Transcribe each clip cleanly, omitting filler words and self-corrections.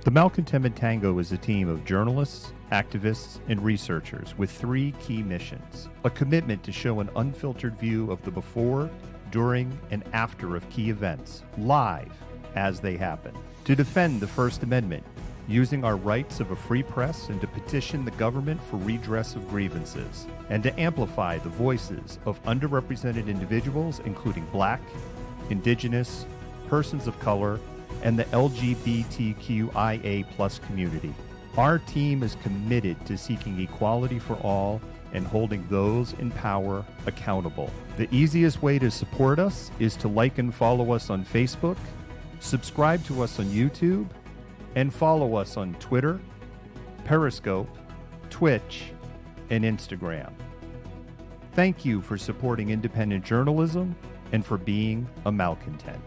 The Malcontentment Tango is a team of journalists, activists, and researchers with three key missions. A commitment to show an unfiltered view of the before, during, and after of key events, live as they happen. To defend the First Amendment, using our rights of a free press and to petition the government for redress of grievances. And to amplify the voices of underrepresented individuals, including Black, Indigenous, persons of color, and the LGBTQIA+ community. Our team is committed to seeking equality for all and holding those in power accountable. The easiest way to support us is to like and follow us on Facebook, subscribe to us on YouTube, and follow us on Twitter, Periscope, Twitch, and Instagram. Thank you for supporting independent journalism and for being a malcontent.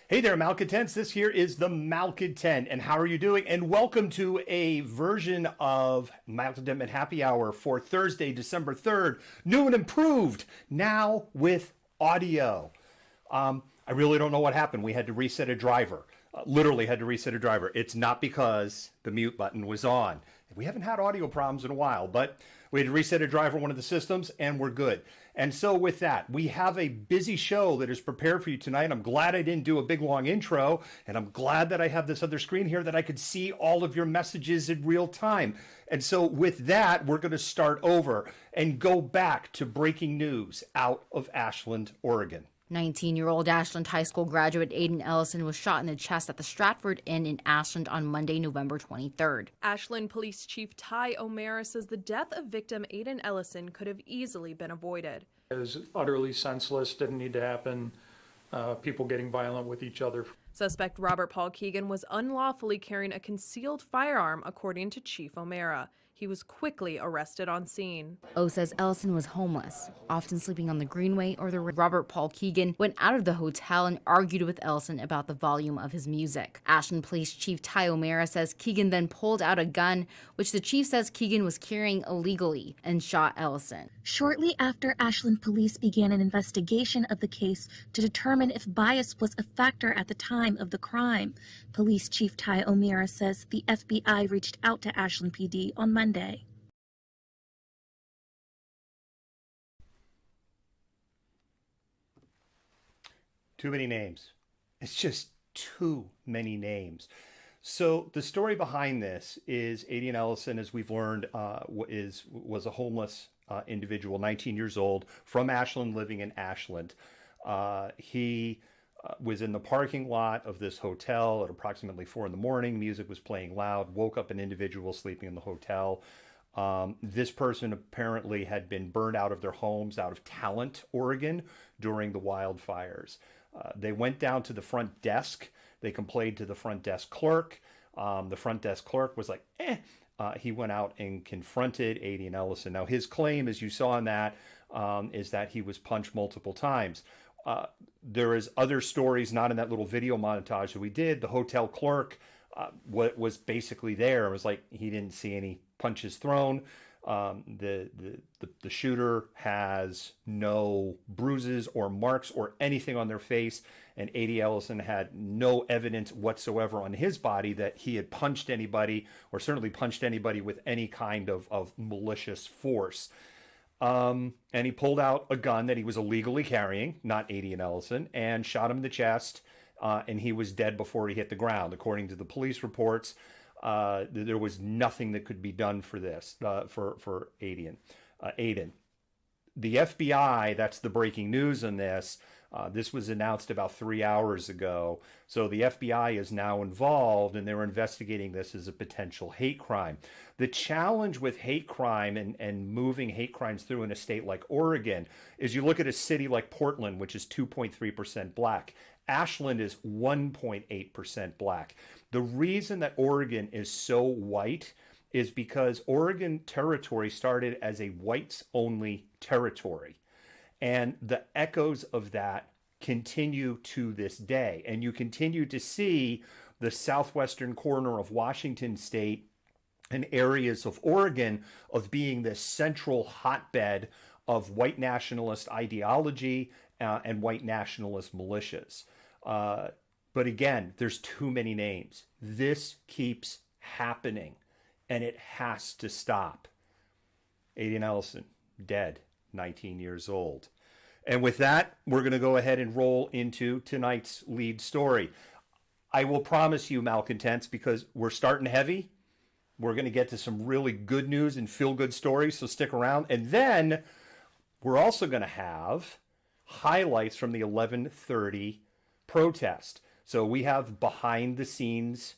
Hey there, Malcontents. This here is the Malcontent, and how are you doing? And welcome to a version of Malcontentment Happy Hour for Thursday, December 3rd, new and improved, now with audio. I really don't know what happened. We had to reset a driver, literally had to reset a driver. It's not because the mute button was on. We haven't had audio problems in a while, but we had to reset a driver on one of the systems, and we're good. And so with that, we have a busy show that is prepared for you tonight. I'm glad I didn't do a big, long intro, and I'm glad that I have this other screen here that I could see all of your messages in real time. And so with that, we're going to start over and go back to breaking news out of Ashland, Oregon. 19-year-old Ashland High School graduate Aiden Ellison was shot in the chest at the Stratford Inn in Ashland on Monday, November 23rd. Ashland Police Chief Ty O'Mara says the death of victim Aiden Ellison could have easily been avoided. It was utterly senseless, didn't need to happen, people getting violent with each other. Suspect Robert Paul Keegan was unlawfully carrying a concealed firearm, according to Chief O'Mara. He was quickly arrested on scene. O says Ellison was homeless, often sleeping on the Greenway or the Robert Paul Keegan went out of the hotel and argued with Ellison about the volume of his music. Ashland Police Chief Ty O'Mara says Keegan then pulled out a gun, which the chief says Keegan was carrying illegally, and shot Ellison. Shortly after, Ashland Police began an investigation of the case to determine if bias was a factor at the time of the crime. Police Chief Ty O'Mara says the FBI reached out to Ashland PD on Monday. Too many names. It's just too many names. So the story behind this is Aiden Ellison, as we've learned, was a homeless individual, 19 years old, from Ashland, living in Ashland. He was in the parking lot of this hotel at approximately 4 in the morning. Music was playing loud, woke up an individual sleeping in the hotel. This person apparently had been burned out of their homes out of Talent, Oregon, during the wildfires. They went down to the front desk. They complained to the front desk clerk. The front desk clerk was like, he went out and confronted Aiden Ellison. Now, his claim, as you saw in that, is that he was punched multiple times. There is other stories, not in that little video montage that we did. The hotel clerk was basically there. It was like he didn't see any punches thrown. The shooter has no bruises or marks or anything on their face, and Aiden Ellison had no evidence whatsoever on his body that he had punched anybody, or certainly punched anybody with any kind of malicious force. And he pulled out a gun that he was illegally carrying, not Aiden Ellison, and shot him in the chest, and he was dead before he hit the ground. According to the police reports, there was nothing that could be done for this, for Aiden. The FBI, that's the breaking news on this. This was announced about 3 hours ago. So the FBI is now involved, and they're investigating this as a potential hate crime. The challenge with hate crime and moving hate crimes through in a state like Oregon is you look at a city like Portland, which is 2.3% Black. Ashland is 1.8% Black. The reason that Oregon is so white is because Oregon territory started as a whites-only territory. And the echoes of that continue to this day. And you continue to see the southwestern corner of Washington state and areas of Oregon of being this central hotbed of white nationalist ideology and white nationalist militias. But again, there's too many names. This keeps happening, and it has to stop. Aiden Ellison, dead, 19 years old. And with that, we're going to go ahead and roll into tonight's lead story. I will promise you, Malcontents, because we're starting heavy, we're going to get to some really good news and feel-good stories, so stick around. And then we're also going to have highlights from the 11:30 protest. So we have behind-the-scenes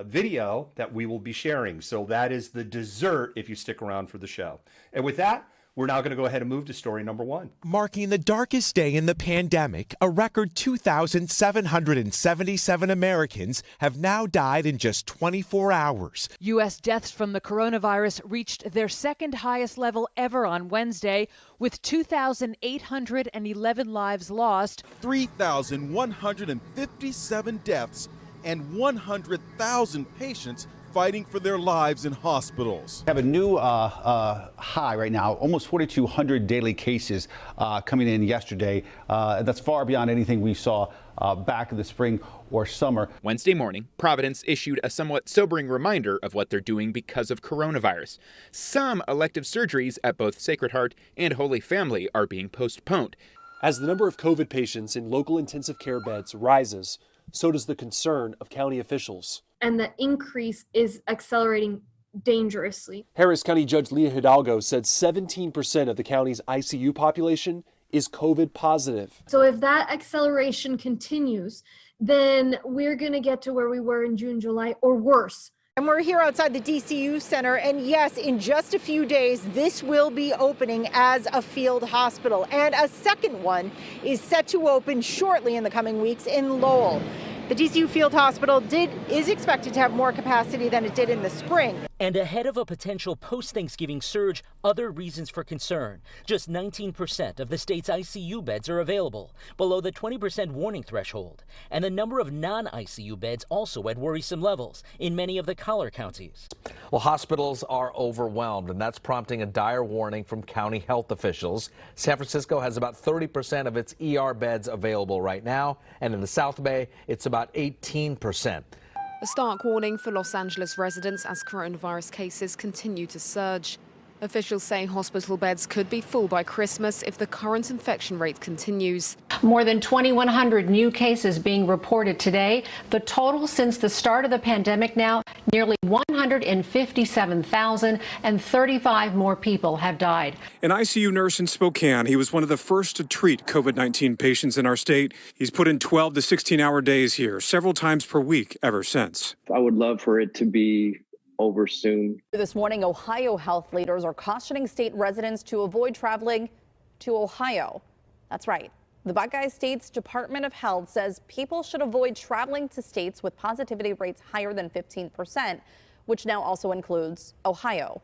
video that we will be sharing. So that is the dessert if you stick around for the show. And with that, we're now going to go ahead and move to story number one. Marking the darkest day in the pandemic, a record 2,777 Americans have now died in just 24 hours. U.S. deaths from the coronavirus reached their second highest level ever on Wednesday, with 2,811 lives lost, 3,157 deaths, and 100,000 patients fighting for their lives in hospitals. We have a new high right now, almost 4,200 daily cases coming in yesterday. That's far beyond anything we saw back in the spring or summer. Wednesday morning, Providence issued a somewhat sobering reminder of what they're doing because of coronavirus. Some elective surgeries at both Sacred Heart and Holy Family are being postponed. As the number of COVID patients in local intensive care beds rises, so does the concern of county officials. And the increase is accelerating dangerously. Harris County Judge Leah Hidalgo said 17% of the county's ICU population is COVID positive. So if that acceleration continues, then we're going to get to where we were in June, July, or worse. And we're here outside the DCU Center, and yes, in just a few days, this will be opening as a field hospital. And a second one is set to open shortly in the coming weeks in Lowell. The DCU Field Hospital is expected to have more capacity than it did in the spring. And ahead of a potential post-Thanksgiving surge, other reasons for concern. Just 19% of the state's ICU beds are available, below the 20% warning threshold. And the number of non-ICU beds also at worrisome levels in many of the collar counties. Well, hospitals are overwhelmed, and that's prompting a dire warning from county health officials. San Francisco has about 30% of its ER beds available right now, and in the South Bay, it's about 18%. A stark warning for Los Angeles residents as coronavirus cases continue to surge. Officials say hospital beds could be full by Christmas if the current infection rate continues. More than 2,100 new cases being reported today. The total since the start of the pandemic now, nearly 157,000, and 35 more people have died. An ICU nurse in Spokane, he was one of the first to treat COVID-19 patients in our state. He's put in 12 to 16-hour days here, several times per week ever since. I would love for it to be over soon. This morning, Ohio health leaders are cautioning state residents to avoid traveling to Ohio. That's right. The Buckeye State's Department of Health says people should avoid traveling to states with positivity rates higher than 15%, which now also includes Ohio.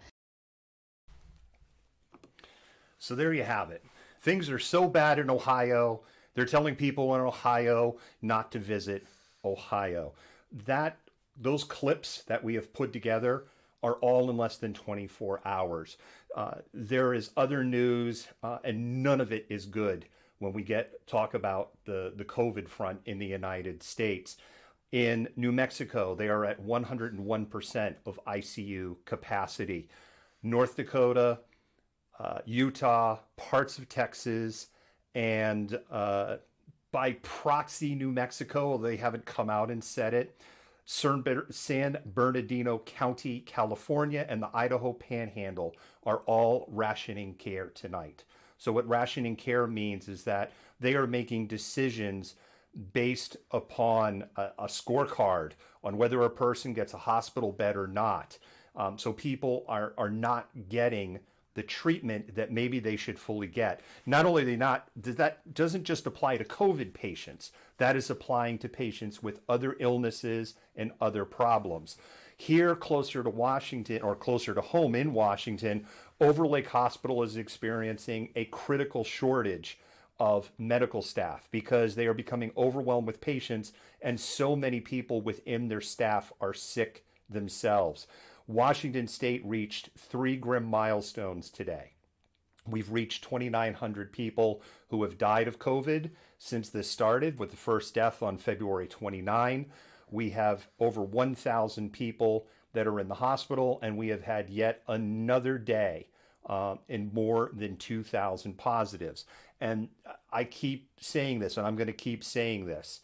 So there you have it. Things are so bad in Ohio. They're telling people in Ohio not to visit Ohio. Those clips that we have put together are all in less than 24 hours. There is other news, and none of it is good when we talk about the COVID front in the United States. In New Mexico, they are at 101% of ICU capacity. North Dakota, Utah, parts of Texas, and by proxy, New Mexico, they haven't come out and said it. San Bernardino County, California, and the Idaho Panhandle are all rationing care tonight. So what rationing care means is that they are making decisions based upon a scorecard on whether a person gets a hospital bed or not. So people are not getting the treatment that maybe they should fully get. Not only are they not, that doesn't just apply to COVID patients, that is applying to patients with other illnesses and other problems. Here, closer to Washington, or closer to home in Washington, Overlake Hospital is experiencing a critical shortage of medical staff because they are becoming overwhelmed with patients, and so many people within their staff are sick themselves. Washington State reached 3 grim milestones today. We've reached 2,900 people who have died of COVID since this started, with the first death on February 29. We have over 1,000 people that are in the hospital, and we have had yet another day in more than 2,000 positives. And I keep saying this, and I'm going to keep saying this.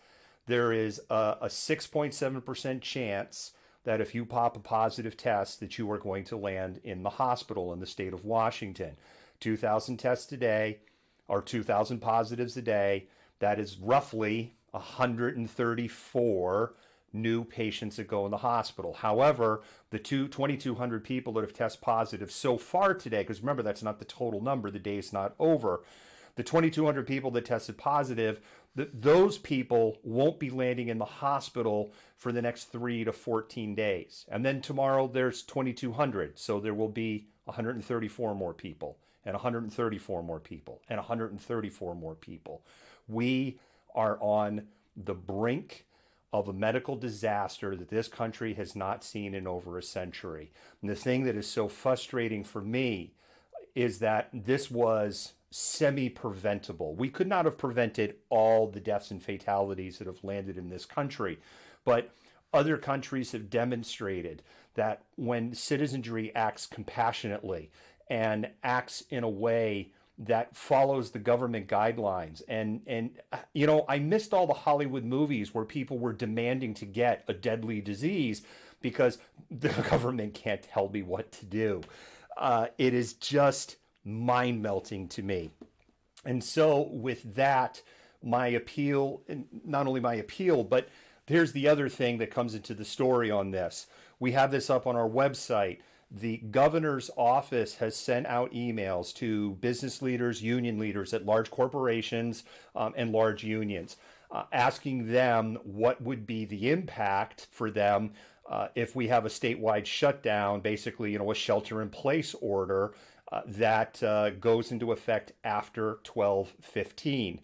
There is a 6.7% chance that if you pop a positive test that you are going to land in the hospital in the state of Washington. 2,000 tests a day, or 2,000 positives a day, that is roughly 134 new patients that go in the hospital. However, the 2,200 people that have tested positive so far today, because remember, that's not the total number, the day is not over. The 2,200 people that tested positive, those people won't be landing in the hospital for the next 3 to 14 days. And then tomorrow there's 2,200. So there will be 134 more people, and 134 more people, and 134 more people. We are on the brink of a medical disaster that this country has not seen in over a century. And the thing that is so frustrating for me is that this was semi-preventable. We could not have prevented all the deaths and fatalities that have landed in this country, but other countries have demonstrated that when citizenry acts compassionately and acts in a way that follows the government guidelines. And you know, I missed all the Hollywood movies where people were demanding to get a deadly disease because the government can't tell me what to do. It is just mind-melting to me. And so with that, my appeal, and not only my appeal, but here's the other thing that comes into the story on this. We have this up on our website. The governor's office has sent out emails to business leaders, union leaders at large corporations and large unions, asking them what would be the impact for them if we have a statewide shutdown, basically, you know, a shelter-in-place order that goes into effect after 12/15.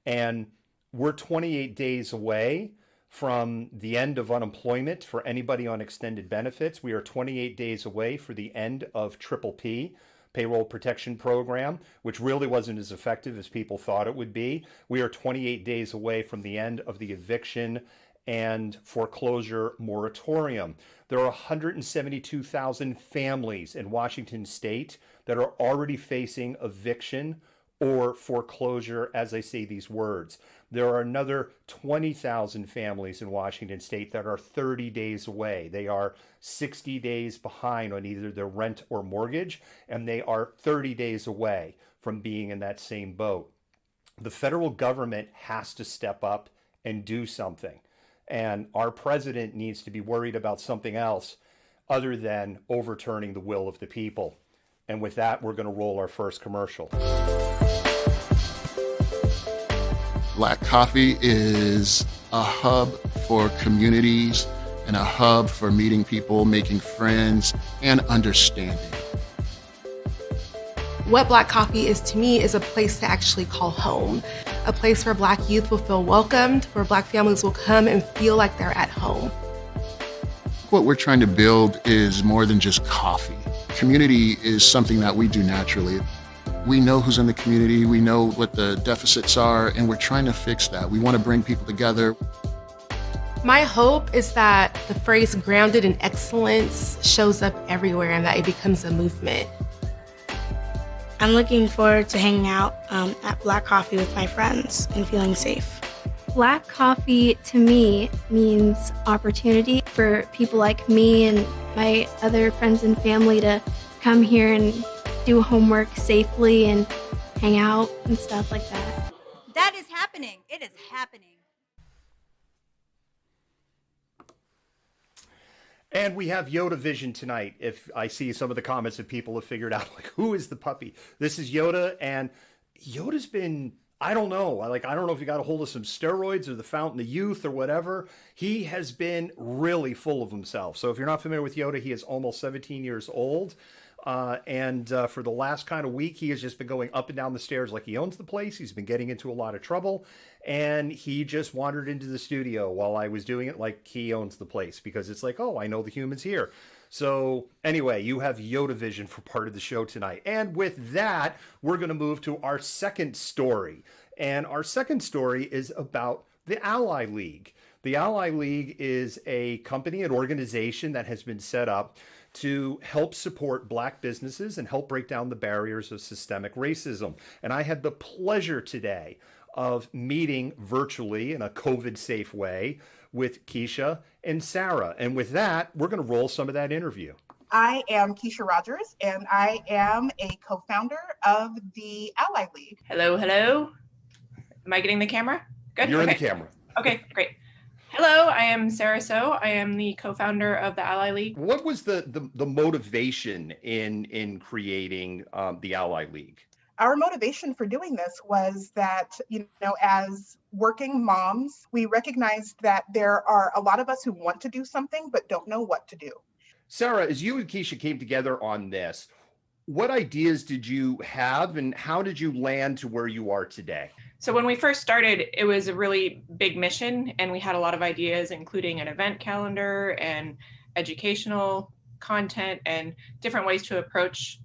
And we're 28 days away from the end of unemployment for anybody on extended benefits. We are 28 days away for the end of PPP, Payroll Protection Program, which really wasn't as effective as people thought it would be. We are 28 days away from the end of the eviction and foreclosure moratorium. There are 172,000 families in Washington state that are already facing eviction or foreclosure as I say these words. There are another 20,000 families in Washington state that are 30 days away. They are 60 days behind on either their rent or mortgage, and they are 30 days away from being in that same boat. The federal government has to step up and do something. And our president needs to be worried about something else other than overturning the will of the people. And with that, we're going to roll our first commercial. Black Coffee is a hub for communities and a hub for meeting people, making friends, and understanding. What Black Coffee is to me is a place to actually call home, a place where Black youth will feel welcomed, where Black families will come and feel like they're at home. What we're trying to build is more than just coffee. Community is something that we do naturally. We know who's in the community, we know what the deficits are, and we're trying to fix that. We want to bring people together. My hope is that the phrase grounded in excellence shows up everywhere and that it becomes a movement. I'm looking forward to hanging out at Black Coffee with my friends and feeling safe. Black Coffee to me means opportunity for people like me and my other friends and family to come here and do homework safely and hang out and stuff like that. That is happening. It is happening. And we have Yoda Vision tonight. If I see some of the comments that people have figured out, like, who is the puppy? This is Yoda, and Yoda's been, I don't know. I don't know if he got a hold of some steroids or the Fountain of Youth or whatever. He has been really full of himself. So if you're not familiar with Yoda, he is almost 17 years old. And for the last kind of week, he has just been going up and down the stairs like he owns the place. He's been getting into a lot of trouble. And he just wandered into the studio while I was doing it like he owns the place, because it's like, oh, I know the humans here. So anyway, you have Yoda Vision for part of the show tonight. And with that, we're going to move to our second story. And our second story is about the Ally League. The Ally League is a company, an organization that has been set up to help support Black businesses and help break down the barriers of systemic racism. And I had the pleasure today of meeting virtually in a COVID-safe way with Keisha and Sarah. And with that, we're going to roll some of that interview. I am Keisha Rogers, and I am a co-founder of the Ally League. Hello, hello. Am I getting the camera? Good. You're okay. in the camera. Okay, great. Hello, I am Sarah So. I am the co-founder of the Ally League. What was the motivation in creating the Ally League? Our motivation for doing this was that, as working moms, we recognized that there are a lot of us who want to do something but don't know what to do. Sarah, as you and Keisha came together on this, what ideas did you have and how did you land to where you are today? So when we first started, it was a really big mission, and we had a lot of ideas, including an event calendar and educational content and different ways to approach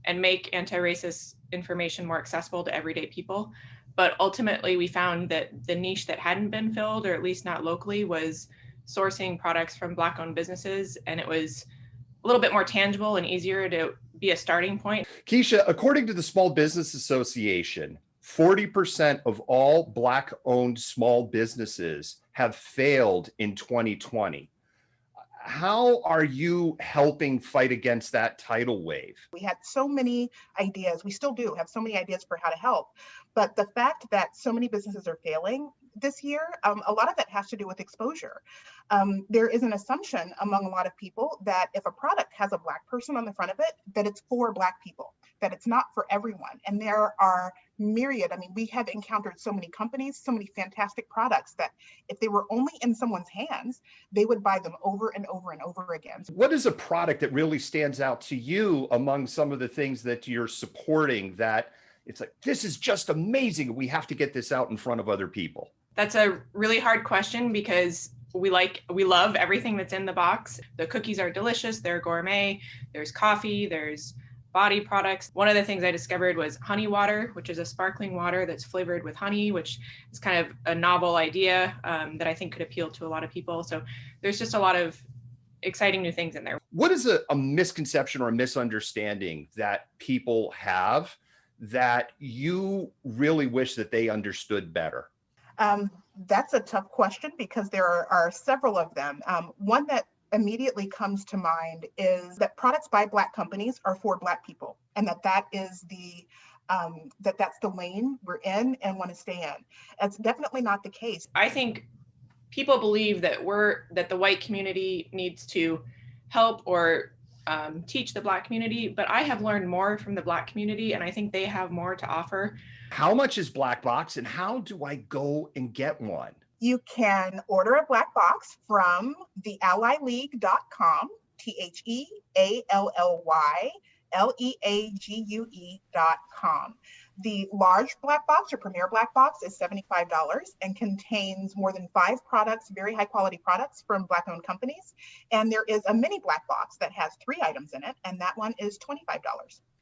and make anti-racist information more accessible to everyday people. But ultimately, we found that the niche that hadn't been filled, or at least not locally, was sourcing products from Black-owned businesses, and it was a little bit more tangible and easier to be a starting point. Keisha, according to the Small Business Association, 40% of all Black-owned small businesses have failed in 2020. How are you helping fight against that tidal wave? We had so many ideas. We still do have so many ideas for how to help. But the fact that so many businesses are failing this year, a lot of that has to do with exposure. There is an assumption among a lot of people that if a product has a Black person on the front of it, that it's for Black people, that it's not for everyone. And there are myriad. We have encountered so many companies, so many fantastic products that if they were only in someone's hands, they would buy them over and over and over again. What is a product that really stands out to you among some of the things that you're supporting that it's like, this is just amazing. We have to get this out in front of other people? That's a really hard question because we love everything that's in the box. The cookies are delicious. They're gourmet. There's coffee. There's body products. One of the things I discovered was honey water, which is a sparkling water that's flavored with honey, which is kind of a novel idea that I think could appeal to a lot of people. So there's just a lot of exciting new things in there. What is a misconception or a misunderstanding that people have that you really wish that they understood better? That's a tough question because there are several of them. One that immediately comes to mind is that products by Black companies are for Black people, and that is that's the lane we're in and want to stay in. That's definitely not the case. I think people believe that the white community needs to help or teach the Black community, but I have learned more from the Black community, and I think they have more to offer. How much is Black Box, and how do I go and get one? You can order a Black Box from theallyleague.com, TheAllyLeague.com. The large Black Box or Premier Black Box is $75 and contains more than 5 products, very high quality products from Black-owned companies. And there is a mini Black Box that has 3 items in it, and that one is $25.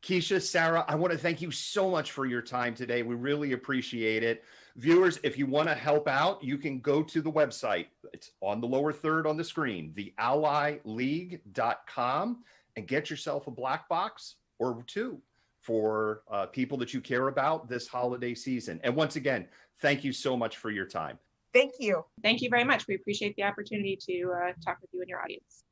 Keisha, Sarah, I want to thank you so much for your time today. We really appreciate it. Viewers, if you want to help out, you can go to the website. It's on the lower third on the screen, theallyleague.com, and get yourself a Black Box or 2 for people that you care about this holiday season. And once again, thank you so much for your time. Thank you. Thank you very much. We appreciate the opportunity to talk with you and your audience.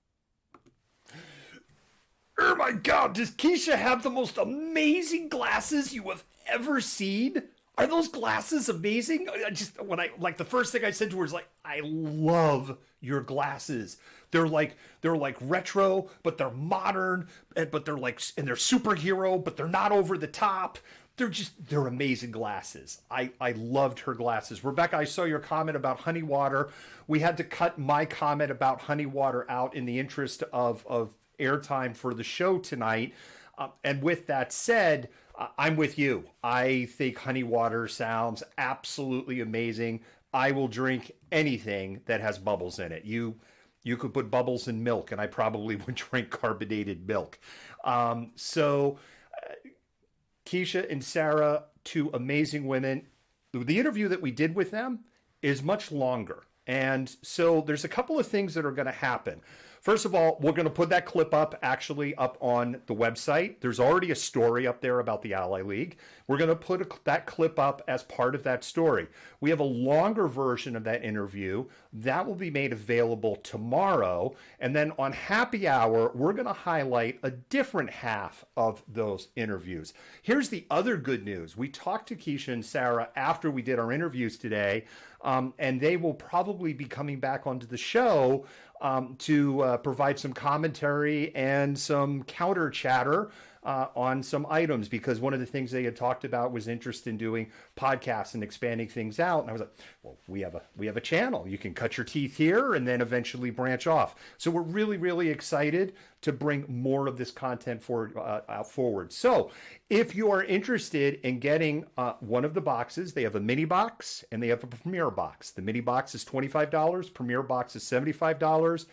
Oh my God, does Keisha have the most amazing glasses you have ever seen? Are those glasses amazing? The first thing I said to her is like, I love your glasses. They're like retro, but they're modern, but they're and they're superhero, but they're not over the top. They're amazing glasses. I loved her glasses. Rebecca, I saw your comment about honey water. We had to cut my comment about honey water out in the interest of airtime for the show tonight. And with that said, I'm with you. I think honey water sounds absolutely amazing. I will drink anything that has bubbles in it. You could put bubbles in milk, and I probably would drink carbonated milk. Keisha and Sarah, two amazing women. The interview that we did with them is much longer. And so there's a couple of things that are going to happen. First of all, we're going to put that clip up on the website. There's already a story up there about the Ally League. We're going to put that clip up as part of that story. We have a longer version of that interview that will be made available tomorrow. And then on Happy Hour, we're going to highlight a different half of those interviews. Here's the other good news. We talked to Keisha and Sarah after we did our interviews today, and they will probably be coming back onto the show to provide some commentary and some counter chatter on some items, because one of the things they had talked about was interest in doing podcasts and expanding things out. And I was like, well, we have a channel. You can cut your teeth here and then eventually branch off. So we're really, really excited to bring more of this content forward. So if you are interested in getting one of the boxes, they have a mini box and they have a premier box. The mini box is $25. Premier box is $75.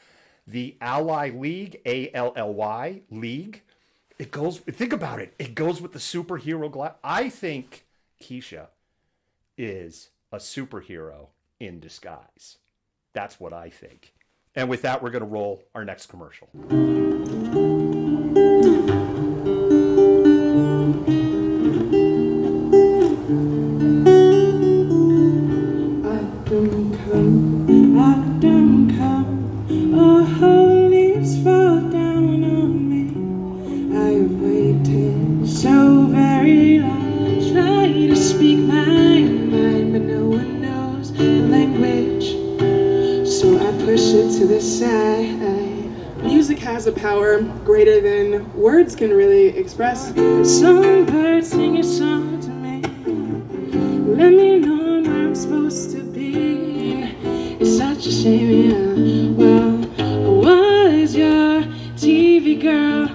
The Ally League, ALLY League, it goes, think about it, it goes with the superhero glass. I think Keisha is a superhero in disguise. That's what I think. And with that, we're going to roll our next commercial. So very long, try to speak my mind, but no one knows the language, so I push it to the side. Music has a power greater than words can really express. Songbird, sing a song to me, let me know where I'm supposed to be. It's such a shame, yeah. Well, I was your TV girl.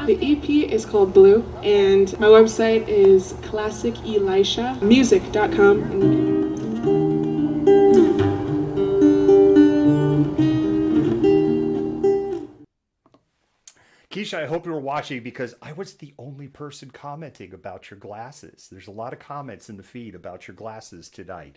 The EP is called Blue, and my website is classicelishamusic.com. Keisha, I hope you were watching, because I was the only person commenting about your glasses. There's a lot of comments in the feed about your glasses tonight.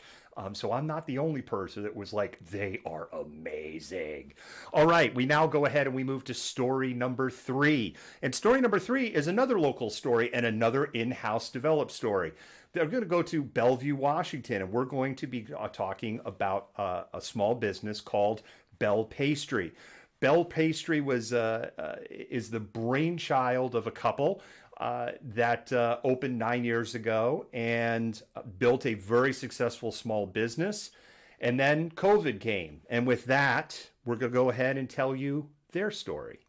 So I'm not the only person that was like, they are amazing. All right, we now go ahead and we move to story number 3. And story number 3 is another local story and another in-house developed story. They're going to go to Bellevue, Washington, and we're going to be talking about a small business called Bell Pastry. Bell Pastry is the brainchild of a couple that opened 9 years ago and built a very successful small business. And then COVID came. And with that, we're going to go ahead and tell you their story.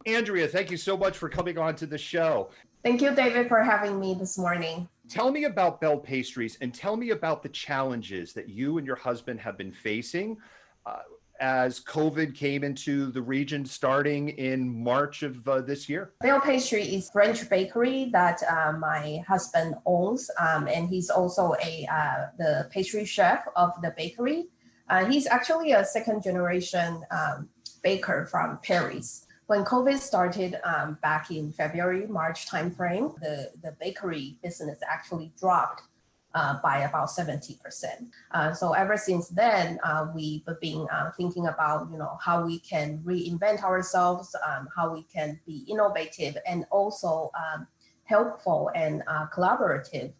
Andrea, thank you so much for coming on to the show. Thank you, David, for having me this morning. Tell me about Bell Pastries and tell me about the challenges that you and your husband have been facing as COVID came into the region starting in March of this year. Bell Pastry is French bakery that my husband owns, and he's also the pastry chef of the bakery. He's actually a second generation baker from Paris. When COVID started back in February, March timeframe, the bakery business actually dropped by about 70%. So ever since then, we've been thinking about, how we can reinvent ourselves, how we can be innovative and also helpful and collaborative,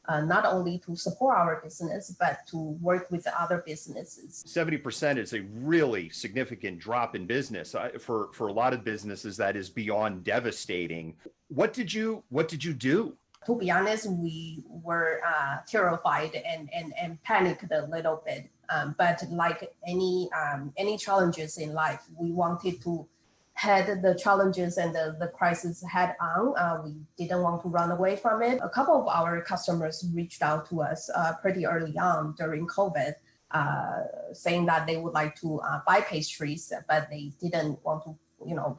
not only to support our business, but to work with other businesses. 70% is a really significant drop in business. For a lot of businesses, that is beyond devastating. What did you do? To be honest, we were terrified and panicked a little bit. But like any challenges in life, we wanted to head the challenges and the crisis head on. We didn't want to run away from it. A couple of our customers reached out to us pretty early on during COVID, saying that they would like to buy pastries, but they didn't want to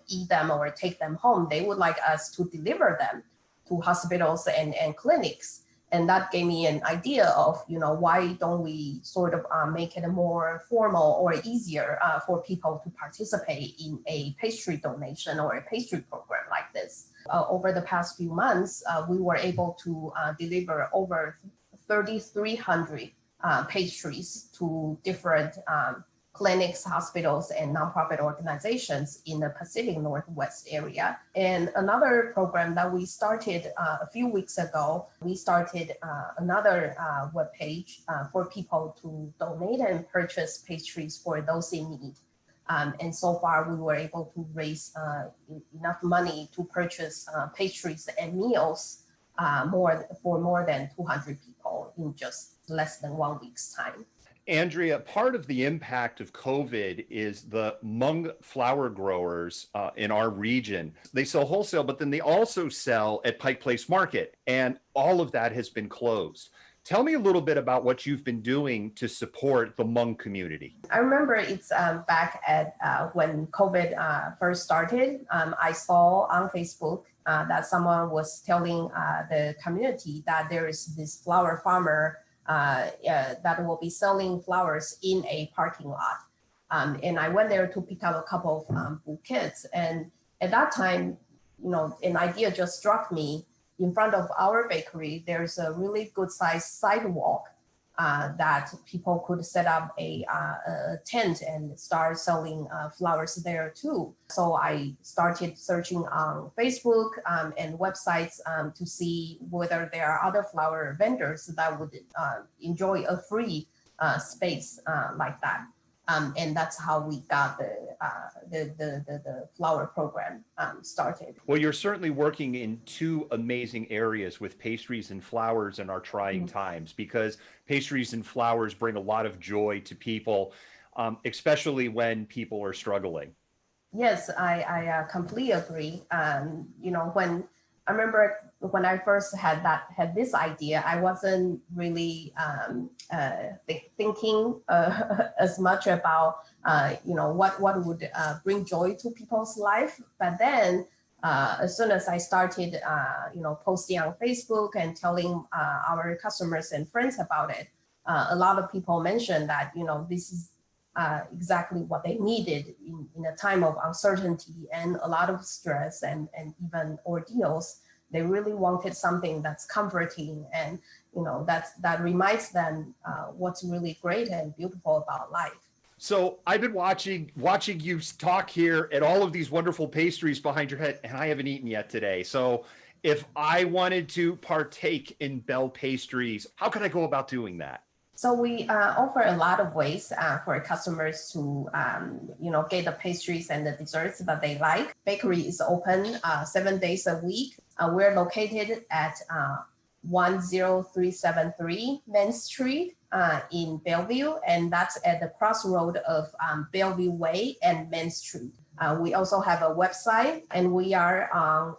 eat them or take them home. They would like us to deliver them to hospitals and clinics. And that gave me an idea of, why don't we sort of make it more formal or easier for people to participate in a pastry donation or a pastry program like this. Over the past few months, we were able to deliver over 3,300 pastries to different clinics, hospitals, and nonprofit organizations in the Pacific Northwest area. And another program that we started a few weeks ago, we started another webpage for people to donate and purchase pastries for those in need. And so far, we were able to raise enough money to purchase pastries and meals for more than 200 people in just less than 1 week's time. Andrea, part of the impact of COVID is the Hmong flower growers in our region. They sell wholesale, but then they also sell at Pike Place Market, and all of that has been closed. Tell me a little bit about what you've been doing to support the Hmong community. I remember it's back at when COVID first started. I saw on Facebook that someone was telling the community that there is this flower farmer that will be selling flowers in a parking lot. And I went there to pick up a couple of bouquets. And at that time, an idea just struck me. In front of our bakery, there's a really good sized sidewalk that people could set up a tent and start selling flowers there too. So I started searching on Facebook and websites to see whether there are other flower vendors that would enjoy a free space like that. And that's how we got the flower program started. Well, you're certainly working in two amazing areas with pastries and flowers in our trying times, because pastries and flowers bring a lot of joy to people, especially when people are struggling. Yes, I completely agree. When I remember when I first had this idea, I wasn't really thinking as much about what would bring joy to people's life. But then as soon as I started posting on Facebook and telling our customers and friends about it, a lot of people mentioned that this is exactly what they needed in a time of uncertainty and a lot of stress and even ordeals. They really wanted something that's comforting and that reminds them what's really great and beautiful about life. So I've been watching you talk here at all of these wonderful pastries behind your head, and I haven't eaten yet today. So if I wanted to partake in Belle Pastries, how could I go about doing that? So we offer a lot of ways for customers to, get the pastries and the desserts that they like. Bakery is open 7 days a week. We're located at 10373 Main Street in Bellevue, and that's at the crossroad of Bellevue Way and Main Street. We also have a website, and we are on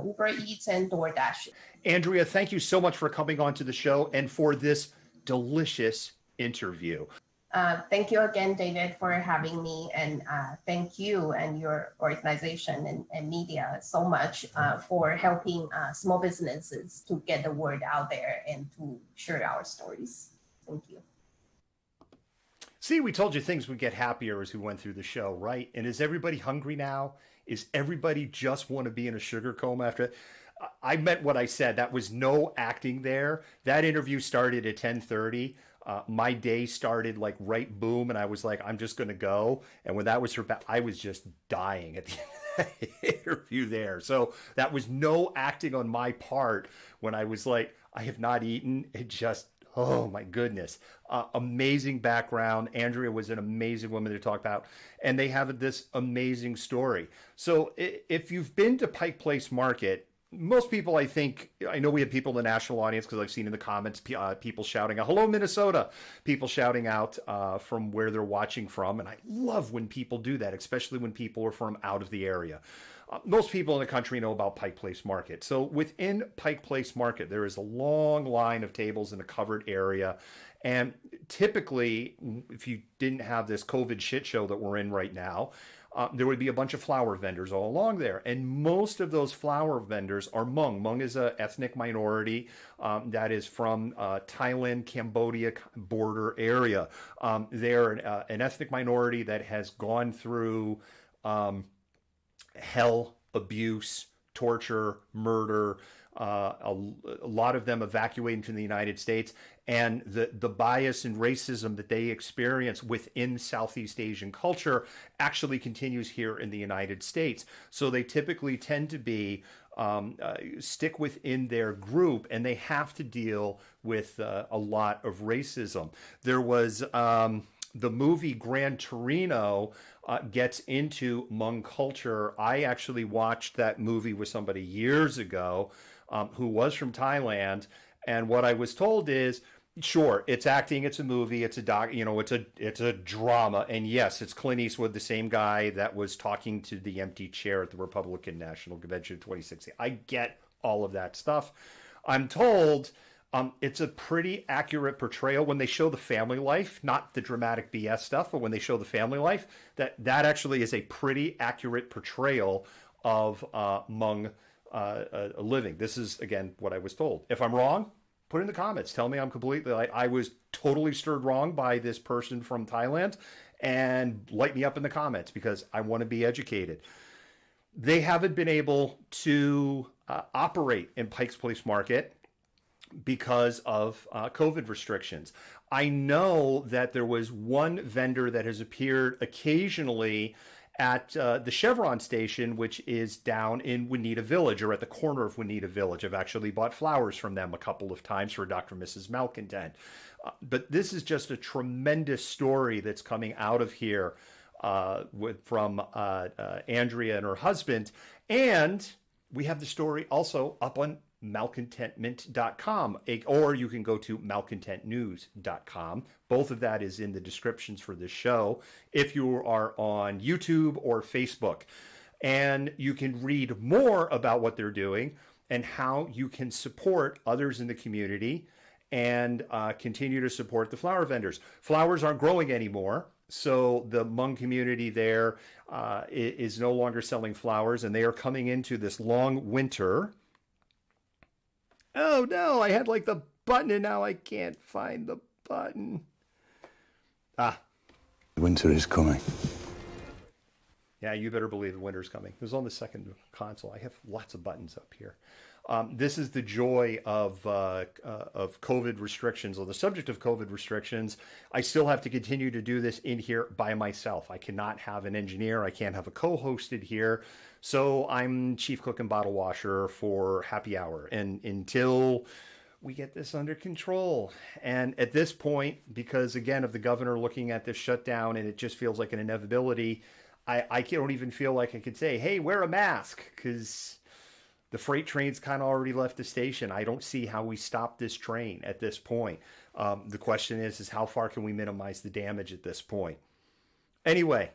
Uber Eats and DoorDash. Andrea, thank you so much for coming on to the show and for this delicious interview. Thank you again, David, for having me, and thank you and your organization and media so much for helping small businesses to get the word out there and to share our stories. Thank you. See, we told you things would get happier as we went through the show, right? And is everybody hungry now? Is everybody just want to be in a sugar coma after it? I meant what I said. That was no acting there. That interview started at 10:30. My day started like right boom, and I was like, I'm just going to go. And when that was her back, I was just dying at the end of the interview there. So that was no acting on my part when I was like, I have not eaten. It just, oh my goodness. Amazing background. Andrea was an amazing woman to talk about, and they have this amazing story. So if you've been to Pike Place Market, most people, I know we have people in the national audience because I've seen in the comments people shouting out, hello, Minnesota, people shouting out from where they're watching from. And I love when people do that, especially when people are from out of the area. Most people in the country know about Pike Place Market. So within Pike Place Market, there is a long line of tables in a covered area. And typically, if you didn't have this COVID shit show that we're in right now, there would be a bunch of flower vendors all along there. And most of those flower vendors are Hmong. Hmong is an ethnic minority that is from Thailand, Cambodia border area. They're an ethnic minority that has gone through hell, abuse, torture, murder, a lot of them evacuating to the United States, and the bias and racism that they experience within Southeast Asian culture actually continues here in the United States. So they typically tend to be stick within their group, and they have to deal with a lot of racism. There was the movie Gran Torino gets into Hmong culture. I actually watched that movie with somebody years ago who was from Thailand, and what I was told is, sure, it's acting, it's a movie, it's a doc, you know, it's a drama, and yes, it's Clint Eastwood, the same guy that was talking to the empty chair at the Republican National Convention in 2016. I get all of that stuff. I'm told it's a pretty accurate portrayal when they show the family life, not the dramatic BS stuff, but when they show the family life, that actually is a pretty accurate portrayal of Hmong living. This is, again, what I was told. If I'm wrong, put in the comments. Tell me I'm completely, I was totally stirred wrong by this person from Thailand, and light me up in the comments because I want to be educated. They haven't been able to operate in Pikes Place Market because of COVID restrictions. I know that there was one vendor that has appeared occasionally at the Chevron station, which is down in Juanita Village, or at the corner of Juanita Village. I've actually bought flowers from them a couple of times for Dr. and Mrs. Malcontent. But this is just a tremendous story that's coming out of here from Andrea and her husband. And we have the story also up on Malcontentment.com, or you can go to malcontentnews.com. Both of that is in the descriptions for this show if you are on YouTube or Facebook. And you can read more about what they're doing and how you can support others in the community and continue to support the flower vendors. Flowers aren't growing anymore, so the Hmong community there is no longer selling flowers, and they are coming into this long winter. Oh no, I had like the button and now I can't find the button. Winter is coming. Yeah, you better believe the winter's coming. It was on the second console. I have lots of buttons up here. This is the joy of COVID restrictions. On the subject of COVID restrictions, I still have to continue to do this in here by myself. I cannot have an engineer. I can't have a co-hosted here. So I'm chief cook and bottle washer for happy hour, and until we get this under control. And at this point, because again of the governor looking at this shutdown, and it just feels like an inevitability, I don't even feel like I could say, hey, wear a mask, because the freight train's kind of already left the station. I don't see how we stop this train at this point. The question is how far can we minimize the damage at this point? Anyway,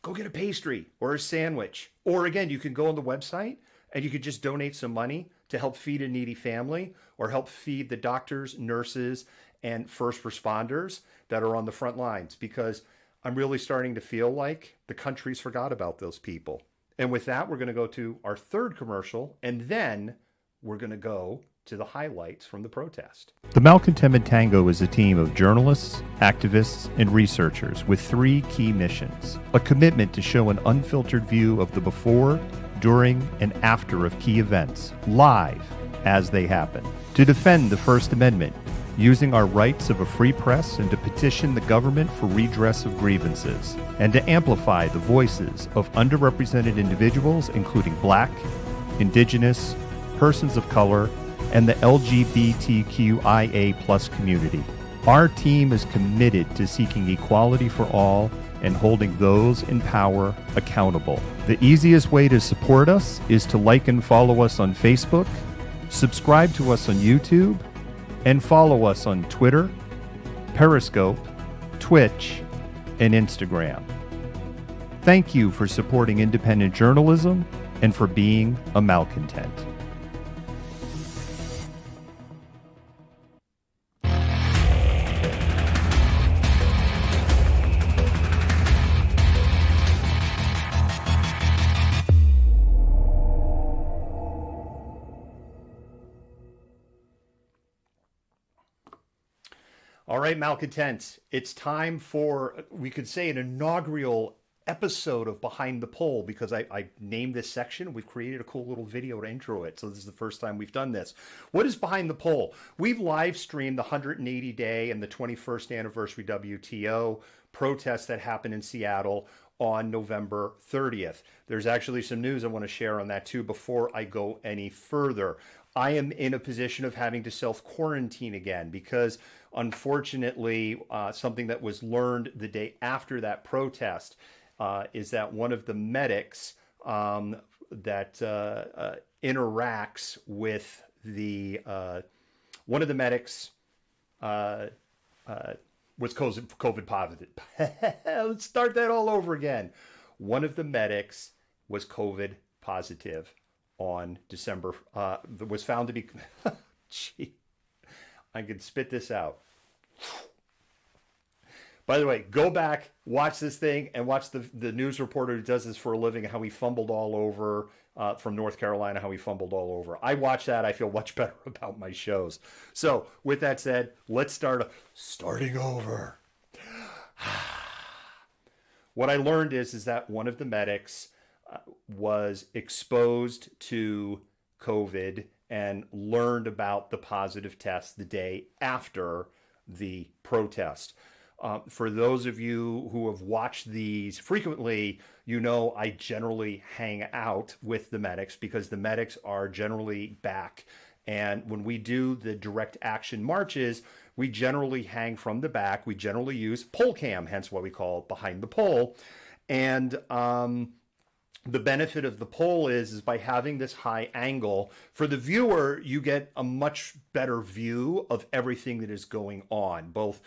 go get a pastry or a sandwich. Or again, you can go on the website and you could just donate some money to help feed a needy family, or help feed the doctors, nurses, and first responders that are on the front lines, because I'm really starting to feel like the country's forgot about those people. And with that, we're going to go to our third commercial, and then we're going to go to the highlights from the protest. The Malcontentment Tango is a team of journalists, activists, and researchers with three key missions: a commitment to show an unfiltered view of the before, during, and after of key events, live as they happen; to defend the First Amendment, using our rights of a free press, and to petition the government for redress of grievances; and to amplify the voices of underrepresented individuals, including Black, Indigenous, persons of color, and the LGBTQIA+ community. Our team is committed to seeking equality for all and holding those in power accountable. The easiest way to support us is to like and follow us on Facebook, subscribe to us on YouTube, and follow us on Twitter, Periscope, Twitch, and Instagram. Thank you for supporting independent journalism and for being a malcontent. All right, Malcontents, it's time for, we could say, an inaugural episode of Behind the Poll, because I named this section. We've created a cool little video to intro it. So this is the first time we've done this. What is Behind the Poll? We've live streamed the 180-day and the 21st anniversary WTO protests that happened in Seattle on November 30th. There's actually some news I want to share on that too before I go any further. I am in a position of having to self-quarantine again because, unfortunately, something that was learned the day after that protest is that one of the medics that interacts with the one of the medics was COVID positive. Let's start that all over again. One of the medics was COVID positive on December, was found to be, gee, I could spit this out. By the way, go back, watch this thing, and watch the news reporter who does this for a living, how he fumbled all over from North Carolina, how he fumbled all over. I watch that. I feel much better about my shows. So with that said, let's starting over. What I learned is that one of the medics was exposed to COVID and learned about the positive test the day after the protest. For those of you who have watched these frequently, you know I generally hang out with the medics because the medics are generally back. And when we do the direct action marches, we generally hang from the back. We generally use poll cam, hence what we call Behind the Poll. And the benefit of the poll is by having this high angle, for the viewer, you get a much better view of everything that is going on, both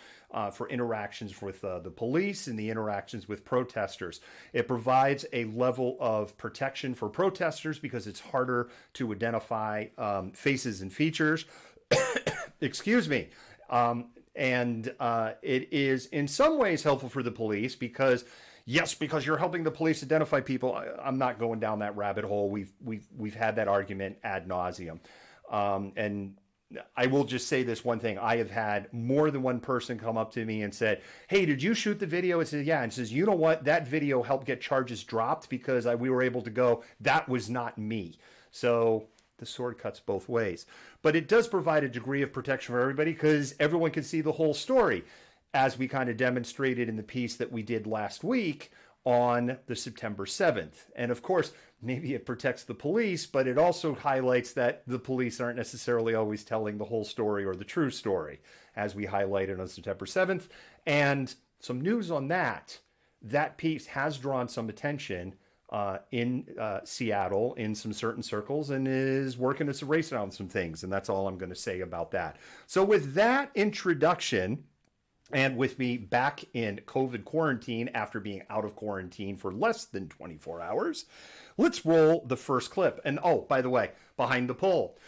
for interactions with the police and the interactions with protesters. It provides a level of protection for protesters because it's harder to identify faces and features. Excuse me. And it is in some ways helpful for the police because, yes, because you're helping the police identify people. I'm not going down that rabbit hole. We've had that argument ad nauseum. And I will just say this one thing. I have had more than one person come up to me and said, hey, did you shoot the video? I said, yeah. And says, you know what? That video helped get charges dropped because we were able to go, that was not me. So the sword cuts both ways. But it does provide a degree of protection for everybody because everyone can see the whole story, as we kind of demonstrated in the piece that we did last week on the September 7th. And of course, maybe it protects the police, but it also highlights that the police aren't necessarily always telling the whole story or the true story, as we highlighted on September 7th. And some news on that. That piece has drawn some attention in Seattle in some certain circles and is working its race around some things. And that's all I'm going to say about that. So with that introduction, and with me back in COVID quarantine after being out of quarantine for less than 24 hours, let's roll the first clip. And oh, by the way, Behind the Poll,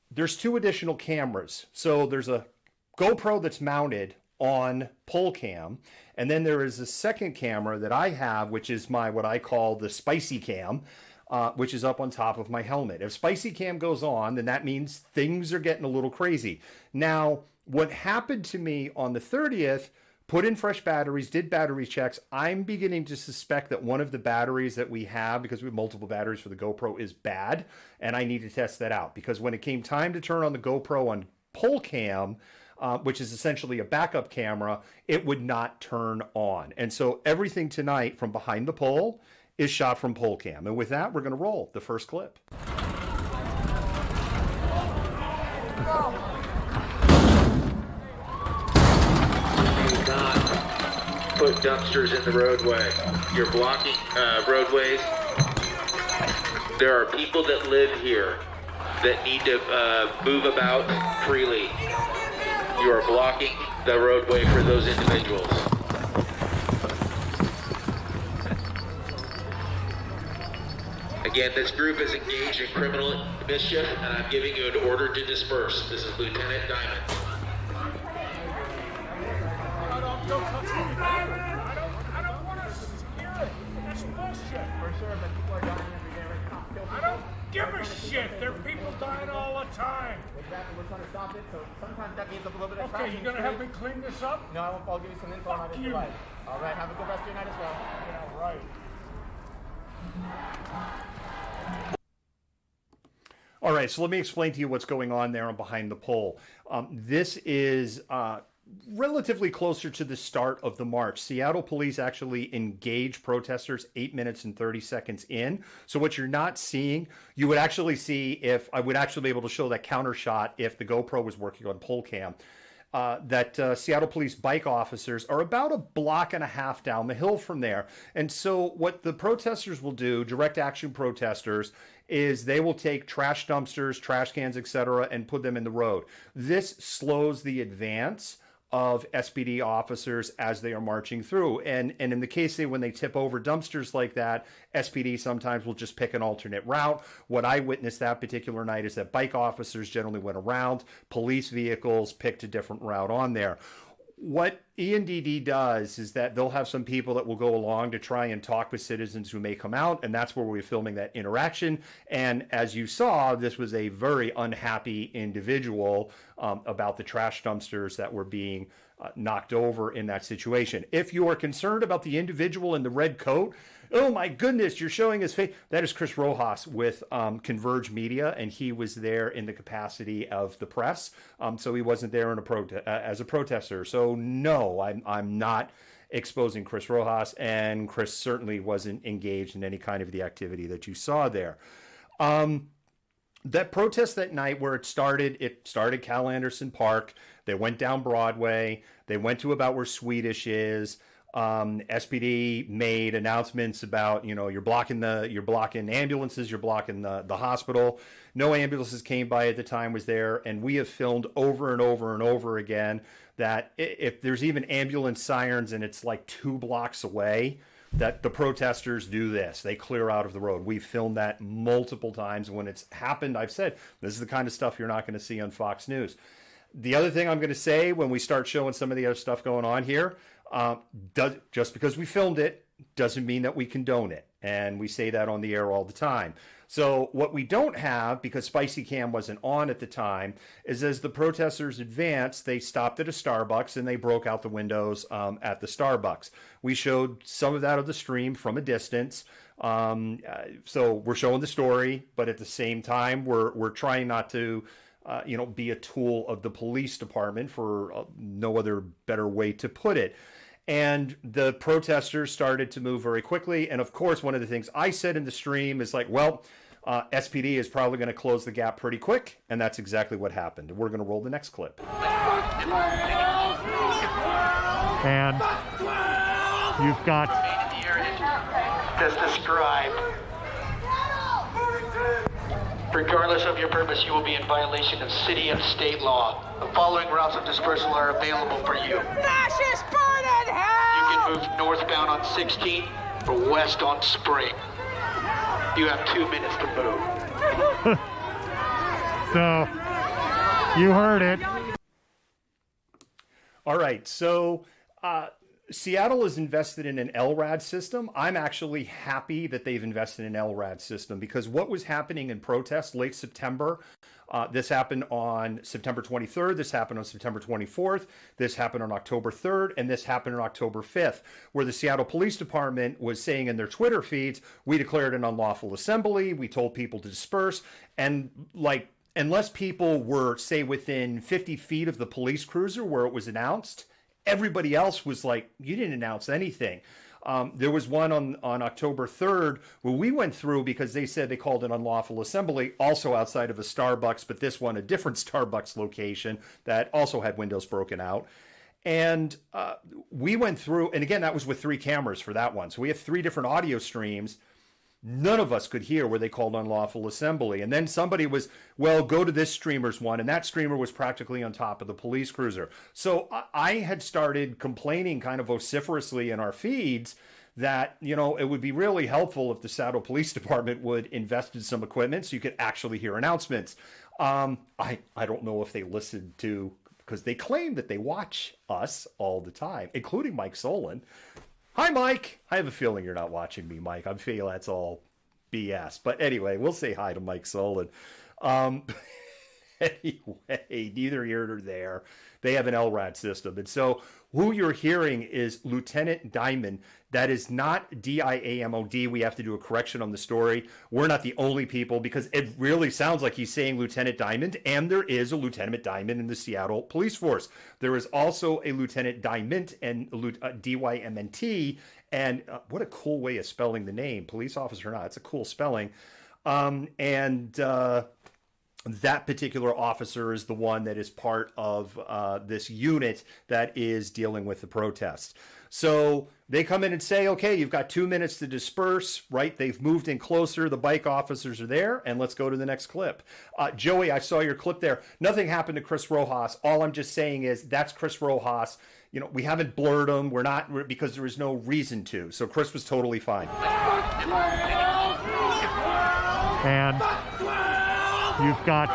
there's 2 additional cameras. So there's a GoPro that's mounted on poll cam, and then there is a second camera that I have, which is my what I call the spicy cam, which is up on top of my helmet. If spicy cam goes on, then that means things are getting a little crazy. Now, what happened to me on the 30th, put in fresh batteries, did battery checks. I'm beginning to suspect that one of the batteries that we have, because we have multiple batteries for the GoPro, is bad. And I need to test that out because when it came time to turn on the GoPro on poll cam, which is essentially a backup camera, it would not turn on. And so everything tonight from Behind the Poll is shot from poll cam. And with that, we're going to roll the first clip. Put dumpsters in the roadway. You're blocking roadways. There are people that live here that need to move about freely. You are blocking the roadway for those individuals. Again, this group is engaged in criminal mischief, and I'm giving you an order to disperse. This is Lieutenant Diamond. bullshit. For sure, but people are dying every day right now. I don't give a shit. There are people dying all the time. Exactly. We're trying to stop it, so sometimes that means a little bit of Okay, you're gonna have me clean this up? No, I won't. I'll give you some info on it if you like. All right, have a good rest of your night as well. Yeah, right. All right, so let me explain to you what's going on there and behind the pole. This is relatively closer to the start of the march. Seattle police actually engaged protesters 8 minutes and 30 seconds in. So what you're not seeing, you would actually see if I would actually be able to show that counter shot if the GoPro was working on pole cam. That Seattle police bike officers are about a block and a half down the hill from there. And so what the protesters will do, direct action protesters, is they will take trash dumpsters, trash cans, etc., and put them in the road. This slows the advance of SPD officers as they are marching through. And in the case when they tip over dumpsters like that, SPD sometimes will just pick an alternate route. What I witnessed that particular night is that bike officers generally went around, police vehicles picked a different route on there. What ENDD does is that they'll have some people that will go along to try and talk with citizens who may come out, and that's where we're filming that interaction. And as you saw, this was a very unhappy individual about the trash dumpsters that were being knocked over in that situation. If you are concerned about the individual in the red coat, oh my goodness, you're showing his face. That is Chris Rojas with Converge Media, and he was there in the capacity of the press. So he wasn't there in as a protester. So no, I'm not exposing Chris Rojas, and Chris certainly wasn't engaged in any kind of the activity that you saw there. That protest that night where it started Cal Anderson Park. They went down Broadway. They went to about where Swedish is. SPD made announcements about, you're blocking ambulances, you're blocking the hospital. No ambulances came by at the time was there. And we have filmed over and over and over again that if there's even ambulance sirens and it's like 2 blocks away, that the protesters do this. They clear out of the road. We've filmed that multiple times. When it's happened, I've said, this is the kind of stuff you're not going to see on Fox News. The other thing I'm going to say when we start showing some of the other stuff going on here, just because we filmed it doesn't mean that we condone it. And we say that on the air all the time. So what we don't have, because Spicy Cam wasn't on at the time, is as the protesters advanced, they stopped at a Starbucks and they broke out the windows at the Starbucks. We showed some of that of the stream from a distance. So we're showing the story, but at the same time, we're trying not to be a tool of the police department, for no other better way to put it. And the protesters started to move very quickly. And of course, one of the things I said in the stream is like, well, SPD is probably going to close the gap pretty quick. And that's exactly what happened. We're going to roll the next clip. And you've got... As described. Regardless of your purpose, you will be in violation of city and state law. The following routes of dispersal are available for you. Fascist burn in hell! You can move northbound on 16 or west on Spring. You have 2 minutes to move. So, you heard it. All right, so Seattle is invested in an LRAD system. I'm actually happy that they've invested in an LRAD system, because what was happening in protests late September, this happened on September 23rd, this happened on September 24th, this happened on October 3rd, and this happened on October 5th, where the Seattle Police Department was saying in their Twitter feeds, we declared an unlawful assembly, we told people to disperse, and unless people were, say, within 50 feet of the police cruiser where it was announced, everybody else was like, you didn't announce anything. There was one on October 3rd where we went through, because they said they called an unlawful assembly, also outside of a Starbucks, but this one a different Starbucks location that also had windows broken out. And we went through, and again, that was with 3 cameras for that one. So we have 3 different audio streams. None of us could hear where they called unlawful assembly. And then somebody was, well, go to this streamer's one. And that streamer was practically on top of the police cruiser. So I had started complaining kind of vociferously in our feeds that, it would be really helpful if the Seattle Police Department would invest in some equipment so you could actually hear announcements. I don't know if they listened to, because they claim that they watch us all the time, including Mike Solon, Hi, Mike. I have a feeling you're not watching me, Mike. I feel that's all BS. But anyway, we'll say hi to Mike Solon. Anyway, neither here nor there. They have an LRAD system. And so who you're hearing is Lieutenant Diamond. That is not D-I-A-M-O-D. We have to do a correction on the story. We're not the only people, because it really sounds like he's saying Lieutenant Diamond, and there is a Lieutenant Diamond in the Seattle Police Force. There is also a Lieutenant Diamond and D-Y-M-N-T, and what a cool way of spelling the name. Police officer or not, it's a cool spelling. That particular officer is the one that is part of this unit that is dealing with the protests. So they come in and say, okay, you've got 2 minutes to disperse, right? They've moved in closer. The bike officers are there, and let's go to the next clip. Joey, I saw your clip there. Nothing happened to Chris Rojas. All I'm just saying is that's Chris Rojas. You know, we haven't blurred him. We're not, because there is no reason to. So Chris was totally fine. And you've got,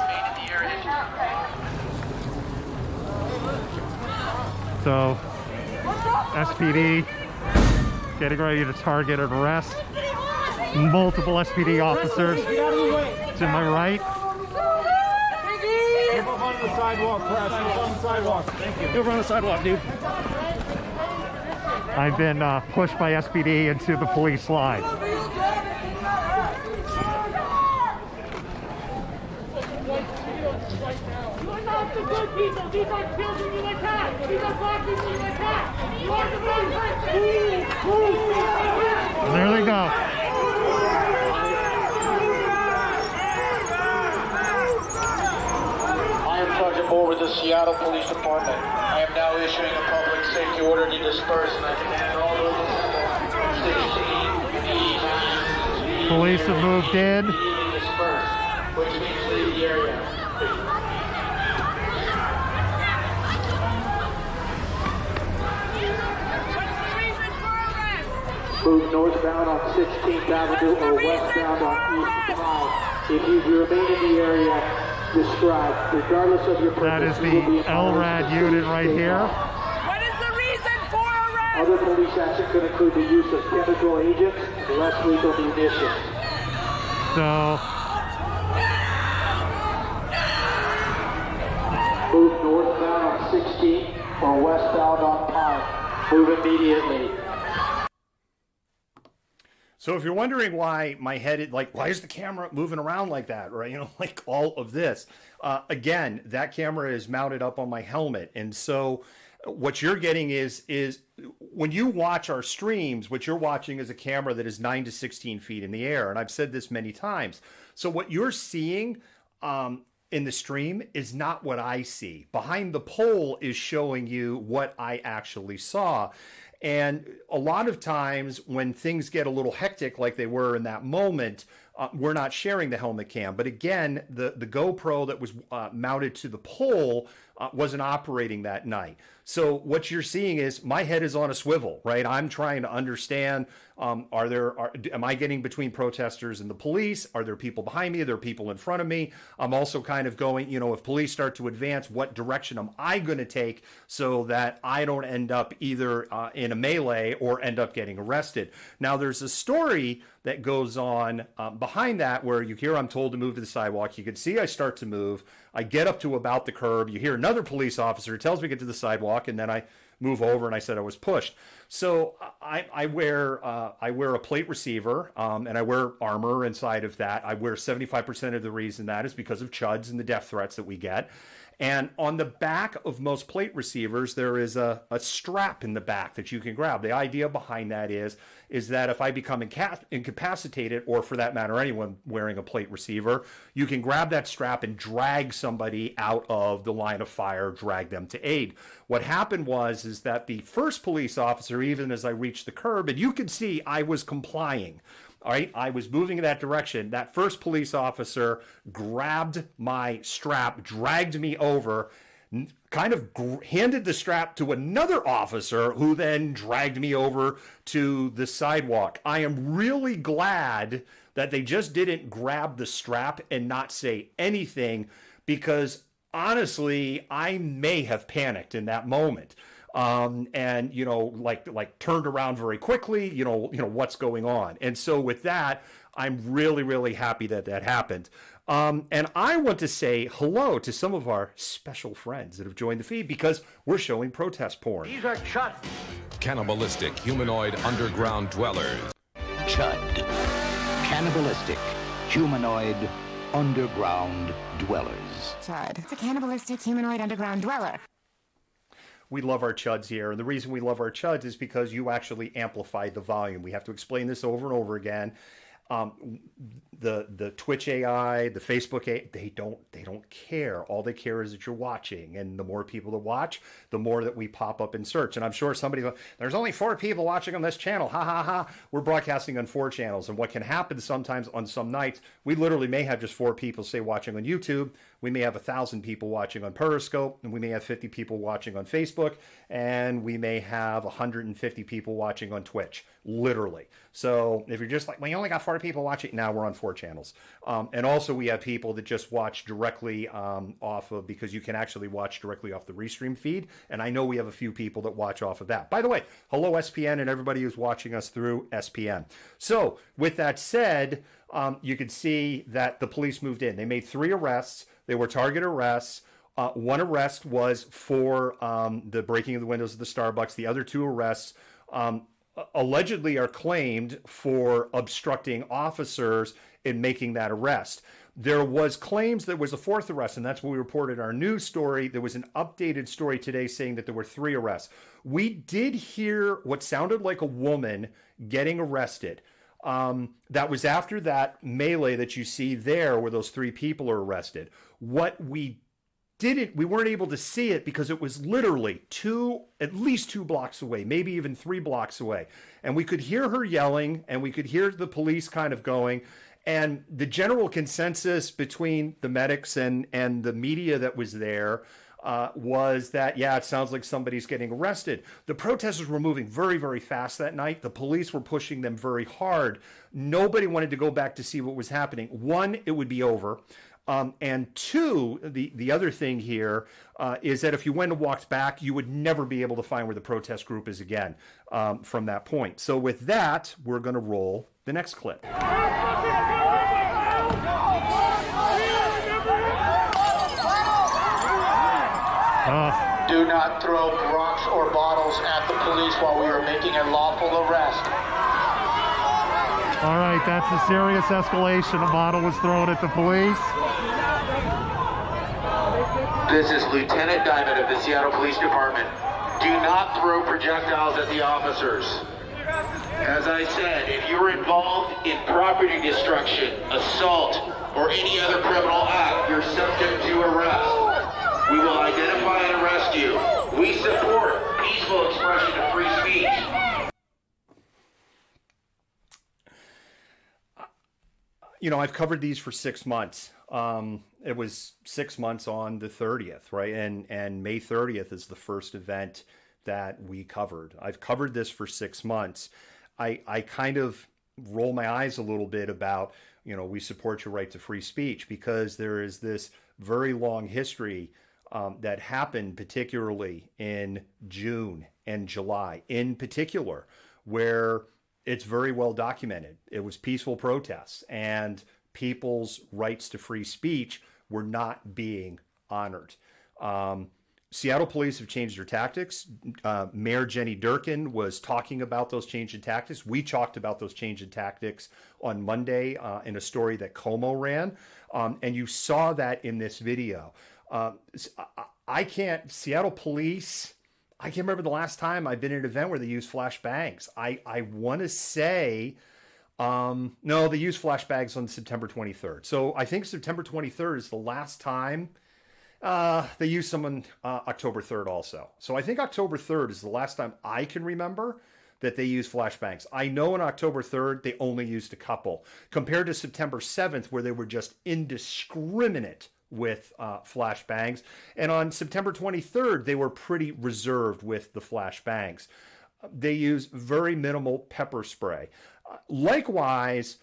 so SPD getting ready to target and arrest multiple SPD officers. To my right. Move up onto the sidewalk, press. Move on the sidewalk. Thank you. Over on the sidewalk, dude. I've been pushed by SPD into the police line. The good people, these are children you attack. These are black people you attack. You are the bad There they go. I am Sergeant Moore with the Seattle Police Department. I am now issuing a public safety order to disperse, and I command all those assembled. Police have moved in. Disperse, which means leave the area. Move northbound on 16th Avenue or westbound on East Pine. If you remain in the area described, regardless of your purpose, that is the LRAD unit right here. What is the reason for arrest? Other police action could include the use of chemical agents and less lethal munitions. So, move northbound on 16th or westbound on Pine. Move immediately. So if you're wondering why my head is like, why is the camera moving around like that? Right? You know, like all of this. Again, that camera is mounted up on my helmet. And so what you're getting is when you watch our streams, what you're watching is a camera that is 9 to 16 feet in the air. And I've said this many times. So what you're seeing in the stream is not what I see. Behind the pole is showing you what I actually saw. And a lot of times when things get a little hectic like they were in that moment, we're not sharing the helmet cam. But again, the GoPro that was mounted to the pole wasn't operating that night. So what you're seeing is my head is on a swivel, right? I'm trying to understand, am I getting between protesters and the police? Are there people behind me? Are there people in front of me? I'm also kind of going, you know, if police start to advance, what direction am I going to take so that I don't end up either in a melee or end up getting arrested? Now, there's a story that goes on behind that where you hear I'm told to move to the sidewalk. You can see I start to move. I get up to about the curb. You hear another police officer tells me to get to the sidewalk, and then I move over and I said I was pushed. So I wear a plate receiver and I wear armor inside of that. I wear 75% of the reason that is because of chuds and the death threats that we get. And on the back of most plate receivers, there is a strap in the back that you can grab. The idea behind that is that if I become incapacitated, or for that matter, anyone wearing a plate receiver, you can grab that strap and drag somebody out of the line of fire, drag them to aid. What happened is that the first police officer, even as I reached the curb, and you can see I was complying. All right, I was moving in that direction. That first police officer grabbed my strap, dragged me over, kind of handed the strap to another officer who then dragged me over to the sidewalk. I am really glad that they just didn't grab the strap and not say anything, because honestly, I may have panicked in that moment. and like turned around very quickly. What's going on. And so with that, I'm really, really happy that that happened. And I want to say hello to some of our special friends that have joined the feed because we're showing protest porn. These are Chud. Cannibalistic humanoid underground dwellers. Chud. Cannibalistic humanoid underground dwellers. Chud. It's a cannibalistic humanoid underground dweller. We love our chuds here. And the reason we love our chuds is because you actually amplify the volume. We have to explain this over and over again. The Twitch AI, the Facebook AI, they don't care. All they care is that you're watching, and the more people that watch, the more that we pop up in search. And I'm sure somebody, there's only 4 people watching on this channel. Ha ha ha. We're broadcasting on 4 channels, and what can happen sometimes on some nights, we literally may have just 4 people say watching on YouTube. We may have 1,000 people watching on Periscope, and we may have 50 people watching on Facebook, and we may have 150 people watching on Twitch, literally. So if you're just like, well, you only got 4 people watching, now we're on 4 channels. And also we have people that just watch directly off of, because you can actually watch directly off the Restream feed. And I know we have a few people that watch off of that. By the way, hello SPN and everybody who's watching us through SPN. So with that said, you could see that the police moved in. They made 3 arrests. They were target arrests. 1 arrest was for the breaking of the windows of the Starbucks. The other 2 arrests allegedly are claimed for obstructing officers in making that arrest. There was claims there was a 4th arrest, and that's what we reported in our news story. There was an updated story today saying that there were 3 arrests. We did hear what sounded like a woman getting arrested. That was after that melee that you see there where those 3 people are arrested. What we weren't able to see it because it was literally at least 2 blocks away, maybe even 3 blocks away. And we could hear her yelling, and we could hear the police kind of going. And the general consensus between the medics and the media that was there was that, yeah, it sounds like somebody's getting arrested. The protesters were moving very, very fast that night. The police were pushing them very hard. Nobody wanted to go back to see what was happening. 1, it would be over. And 2, the other thing here is that if you went and walked back, you would never be able to find where the protest group is again from that point. So with that, we're going to roll the next clip. Do not throw rocks or bottles at the police while we are making a lawful arrest. All right, that's a serious escalation. A bottle was thrown at the police. This is Lieutenant Diamond of the Seattle Police Department. Do not throw projectiles at the officers. As I said, if you're involved in property destruction, assault, or any other criminal act, you're subject to arrest. We will identify and arrest you. We support peaceful expression of free speech. I've covered these for 6 months. It was 6 months on the 30th, right? And May 30th is the first event that we covered. I've covered this for 6 months. I kind of roll my eyes a little bit about, we support your right to free speech, because there is this very long history that happened particularly in June and July in particular, where it's very well documented. It was peaceful protests and people's rights to free speech were not being honored. Seattle police have changed their tactics. Mayor Jenny Durkin was talking about those change in tactics. We talked about those change in tactics on Monday in a story that Como ran. And you saw that in this video. Seattle police, I can't remember the last time I've been at an event where they used flashbangs. I want to say, no, they used flashbangs on September 23rd. So I think September 23rd is the last time they used some on October 3rd also. So I think October 3rd is the last time I can remember that they used flashbangs. I know on October 3rd, they only used a couple, compared to September 7th, where they were just indiscriminate with flashbangs. And on September 23rd, they were pretty reserved with the flashbangs. They used very minimal pepper spray. Likewise,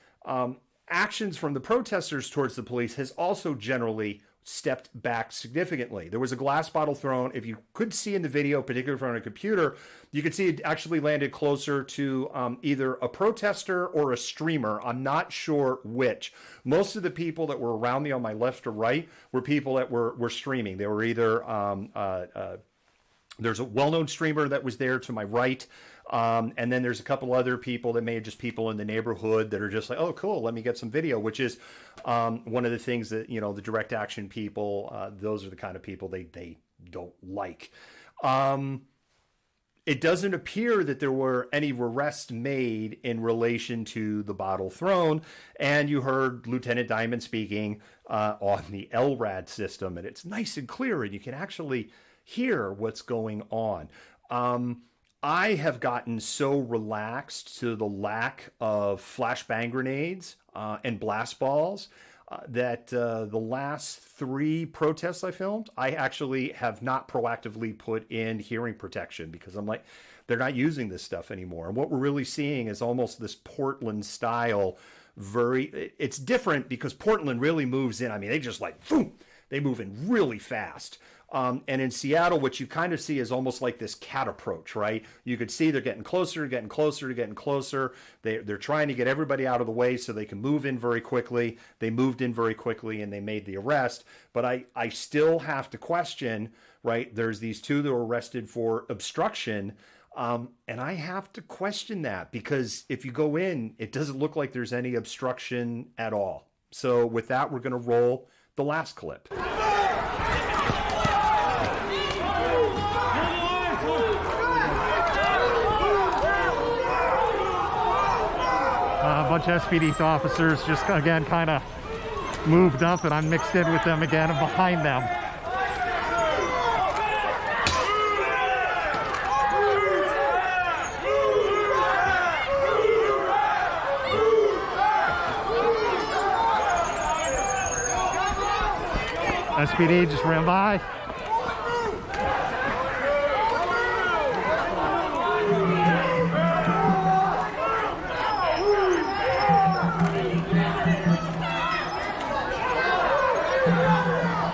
actions from the protesters towards the police has also generally stepped back significantly. There was a glass bottle thrown. If you could see in the video, particularly from a computer, you could see it actually landed closer to either a protester or a streamer. I'm not sure which. Most of the people that were around me on my left or right were people that were streaming. They were either, there's a well-known streamer that was there to my right. And then there's a couple other people that may have just people in the neighborhood that are just like, oh, cool, let me get some video, which is one of the things that, you know, the direct action people, those are the kind of people they don't like. It doesn't appear that there were any arrests made in relation to the bottle thrown. And you heard Lieutenant Diamond speaking on the LRAD system, and it's nice and clear, and you can actually hear what's going on. I have gotten so relaxed to the lack of flashbang grenades and blast balls that the last 3 protests I filmed, I actually have not proactively put in hearing protection because I'm like, they're not using this stuff anymore. And what we're really seeing is almost this Portland style, it's different because Portland really moves in. I mean, they just like, boom, they move in really fast. And in Seattle, what you kind of see is almost like this cat approach, right? You could see they're getting closer, getting closer, getting closer. They're trying to get everybody out of the way so they can move in very quickly. They moved in very quickly and they made the arrest. But I still have to question, right? There's these 2 that were arrested for obstruction. And I have to question that because if you go in, it doesn't look like there's any obstruction at all. So with that, we're going to roll the last clip. A bunch of SPD officers just, again, kind of moved up, and I'm mixed in with them again and behind them. SPD just ran by.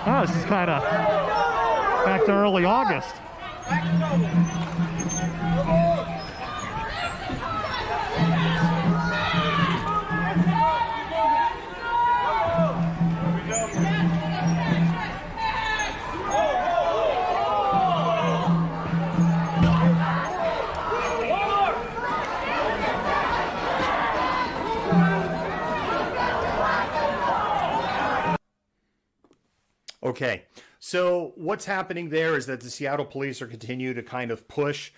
Oh, this is kind of back to early August. Okay, so what's happening there is that the Seattle police are continuing to kind of push.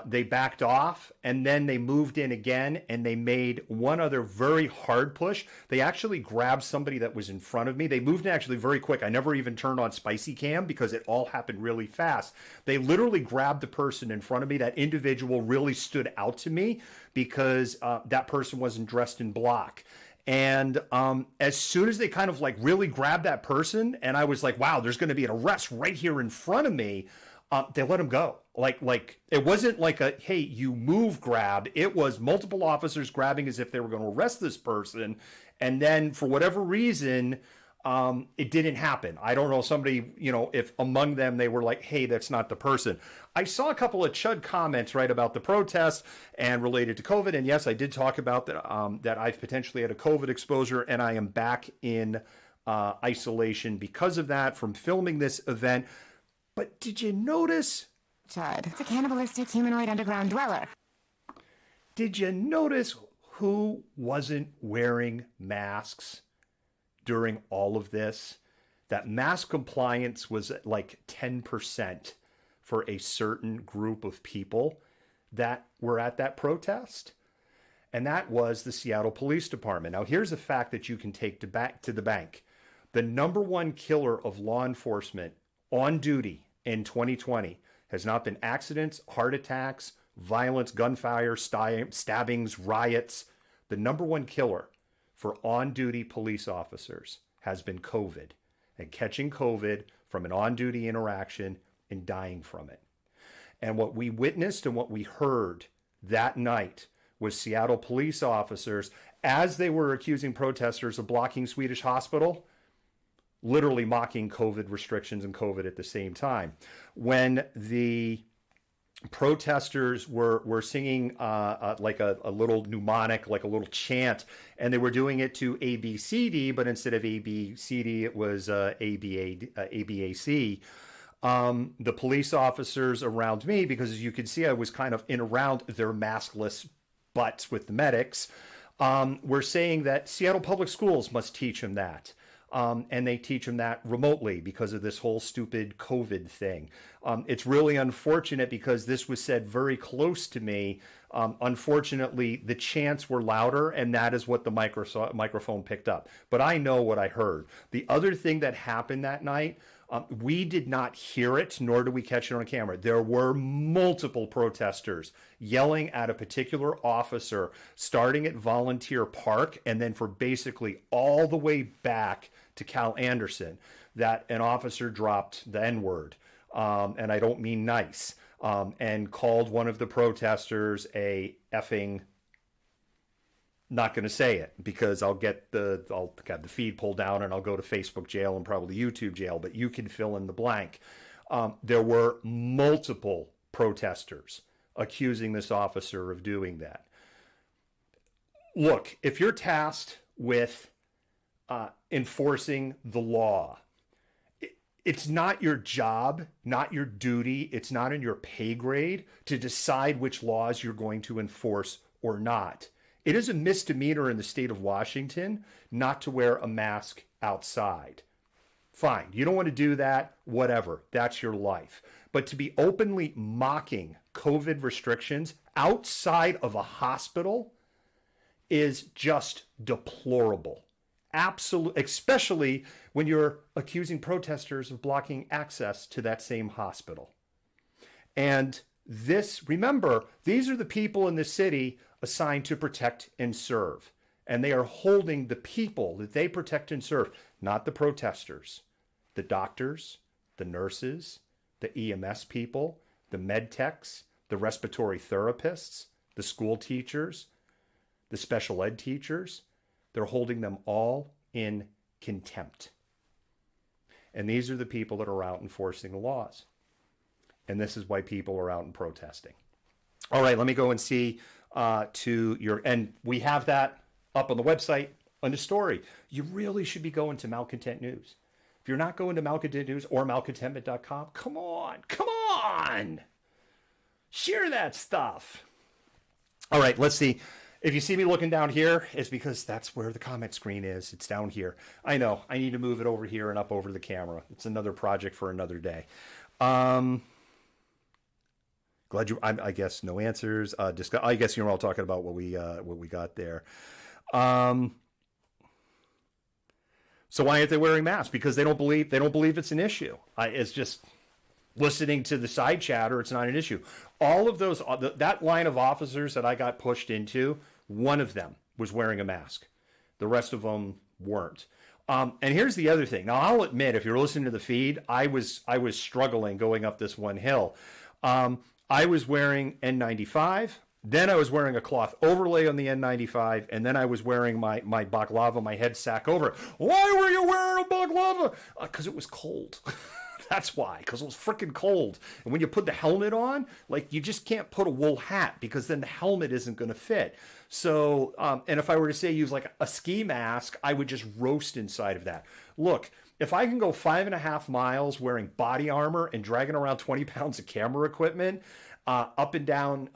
They backed off and then they moved in again and they made one other very hard push. They actually grabbed somebody that was in front of me. They moved in actually very quick. I never even turned on Spicy Cam because it all happened really fast. They literally grabbed the person in front of me. That individual really stood out to me because that person wasn't dressed in black. And as soon as they kind of like really grabbed that person and I was like, wow, there's going to be an arrest right here in front of me, they let him go. Like it wasn't like a, hey, you move grab. It was multiple officers grabbing as if they were going to arrest this person. And then for whatever reason, it didn't happen. I don't know, somebody, you know, if among them they were like, hey, that's not the person. I saw a couple of chud comments, right, about the protests and related to COVID. And yes, I did talk about that, that I've potentially had a COVID exposure and I am back in isolation because of that from filming this event. But did you notice? Chud. It's a cannibalistic humanoid underground dweller. Did you notice who wasn't wearing masks during all of this? That mask compliance was at like 10% for a certain group of people that were at that protest. And that was the Seattle Police Department. Now, here's a fact that you can take to the bank. The #1 killer of law enforcement on duty in 2020 has not been accidents, heart attacks, violence, gunfire, stabbings, riots. The #1 killer for on-duty police officers has been COVID and catching COVID from an on-duty interaction and dying from it. And what we witnessed and what we heard that night was Seattle police officers, as they were accusing protesters of blocking Swedish Hospital, literally mocking COVID restrictions and COVID at the same time. When the protesters were singing like a little mnemonic, like a little chant, and they were doing it to ABCD, but instead of ABCD, it was ABAC. The police officers around me, because as you can see, I was kind of in around their maskless butts with the medics, were saying that Seattle Public Schools must teach them that. And they teach them that remotely because of this whole stupid COVID thing. It's really unfortunate because this was said very close to me. Unfortunately, the chants were louder, and that is what the microphone picked up. But I know what I heard. The other thing that happened that night, we did not hear it, nor did we catch it on camera. There were multiple protesters yelling at a particular officer, starting at Volunteer Park, and then for basically all the way back to Cal Anderson, that an officer dropped the N-word, and I don't mean nice, and called one of the protesters a effing, not going to say it because I'll have the feed pulled down and I'll go to Facebook jail and probably YouTube jail, but you can fill in the blank. There were multiple protesters accusing this officer of doing that. Look, if you're tasked with enforcing the law, it's not your job, not your duty, it's not in your pay grade to decide which laws you're going to enforce or not. It is a misdemeanor in the state of Washington not to wear a mask outside. Fine, you don't want to do that, whatever, that's your life. But to be openly mocking COVID restrictions outside of a hospital is just deplorable. Absolutely, especially when you're accusing protesters of blocking access to that same hospital. And this, remember, these are the people in the city assigned to protect and serve. And they are holding the people that they protect and serve, not the protesters, the doctors, the nurses, the EMS people, the med techs, the respiratory therapists, the school teachers, the special ed teachers. They're holding them all in contempt. And these are the people that are out enforcing the laws. And this is why people are out and protesting. All right, let me go and see and we have that up on the website on the story. You really should be going to Malcontent News. If you're not going to Malcontent News or malcontentment.com, come on. Share that stuff. All right, let's see. If you see me looking down here, it's because that's where the comment screen is. It's down here. I know. I need to move it over here and up over the camera. It's another project for another day. Glad you. I guess no answers. I guess you're all talking about what we got there. So why aren't they wearing masks? Because they don't believe it's an issue. It's just listening to the side chatter. It's not an issue. All of those, that line of officers that I got pushed into, one of them was wearing a mask. The rest of them weren't. And here's the other thing. Now, I'll admit, if you're listening to the feed, I was struggling going up this one hill. I was wearing N95. Then I was wearing a cloth overlay on the N95, and then I was wearing my baklava, my head sack over it. Why were you wearing a baklava? Because it was cold. That's why, because it was freaking cold. And when you put the helmet on, like, you just can't put a wool hat because then the helmet isn't going to fit. So, and if I were to say use like a ski mask, I would just roast inside of that. Look, if I can go 5.5 miles wearing body armor and dragging around 20 pounds of camera equipment, up and down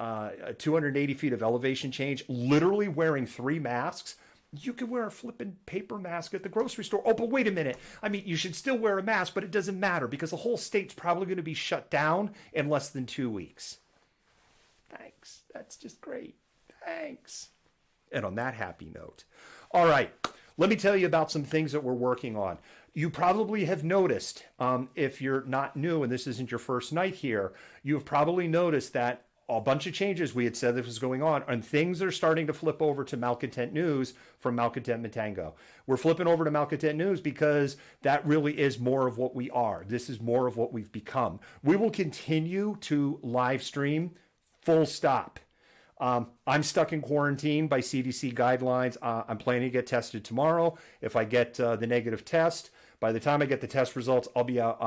280 feet of elevation change, literally wearing 3 masks, you could wear a flippin' paper mask at the grocery store. Oh, but wait a minute. I mean, you should still wear a mask, but it doesn't matter because the whole state's probably going to be shut down in less than 2 weeks. Thanks. That's just great. Thanks. And on that happy note. All right. Let me tell you about some things that we're working on. You probably have noticed, if you're not new and this isn't your first night here, you've probably noticed that a bunch of changes we had said this was going on, and things are starting to flip over to Malcontent News from Malcontentment Tango. We're flipping over to Malcontent News because that really is more of what we are. This is more of what we've become. We will continue to live stream, full stop. I'm stuck in quarantine by CDC guidelines. I'm planning to get tested tomorrow. If I get the negative test By the time I get the test results, I'll be out.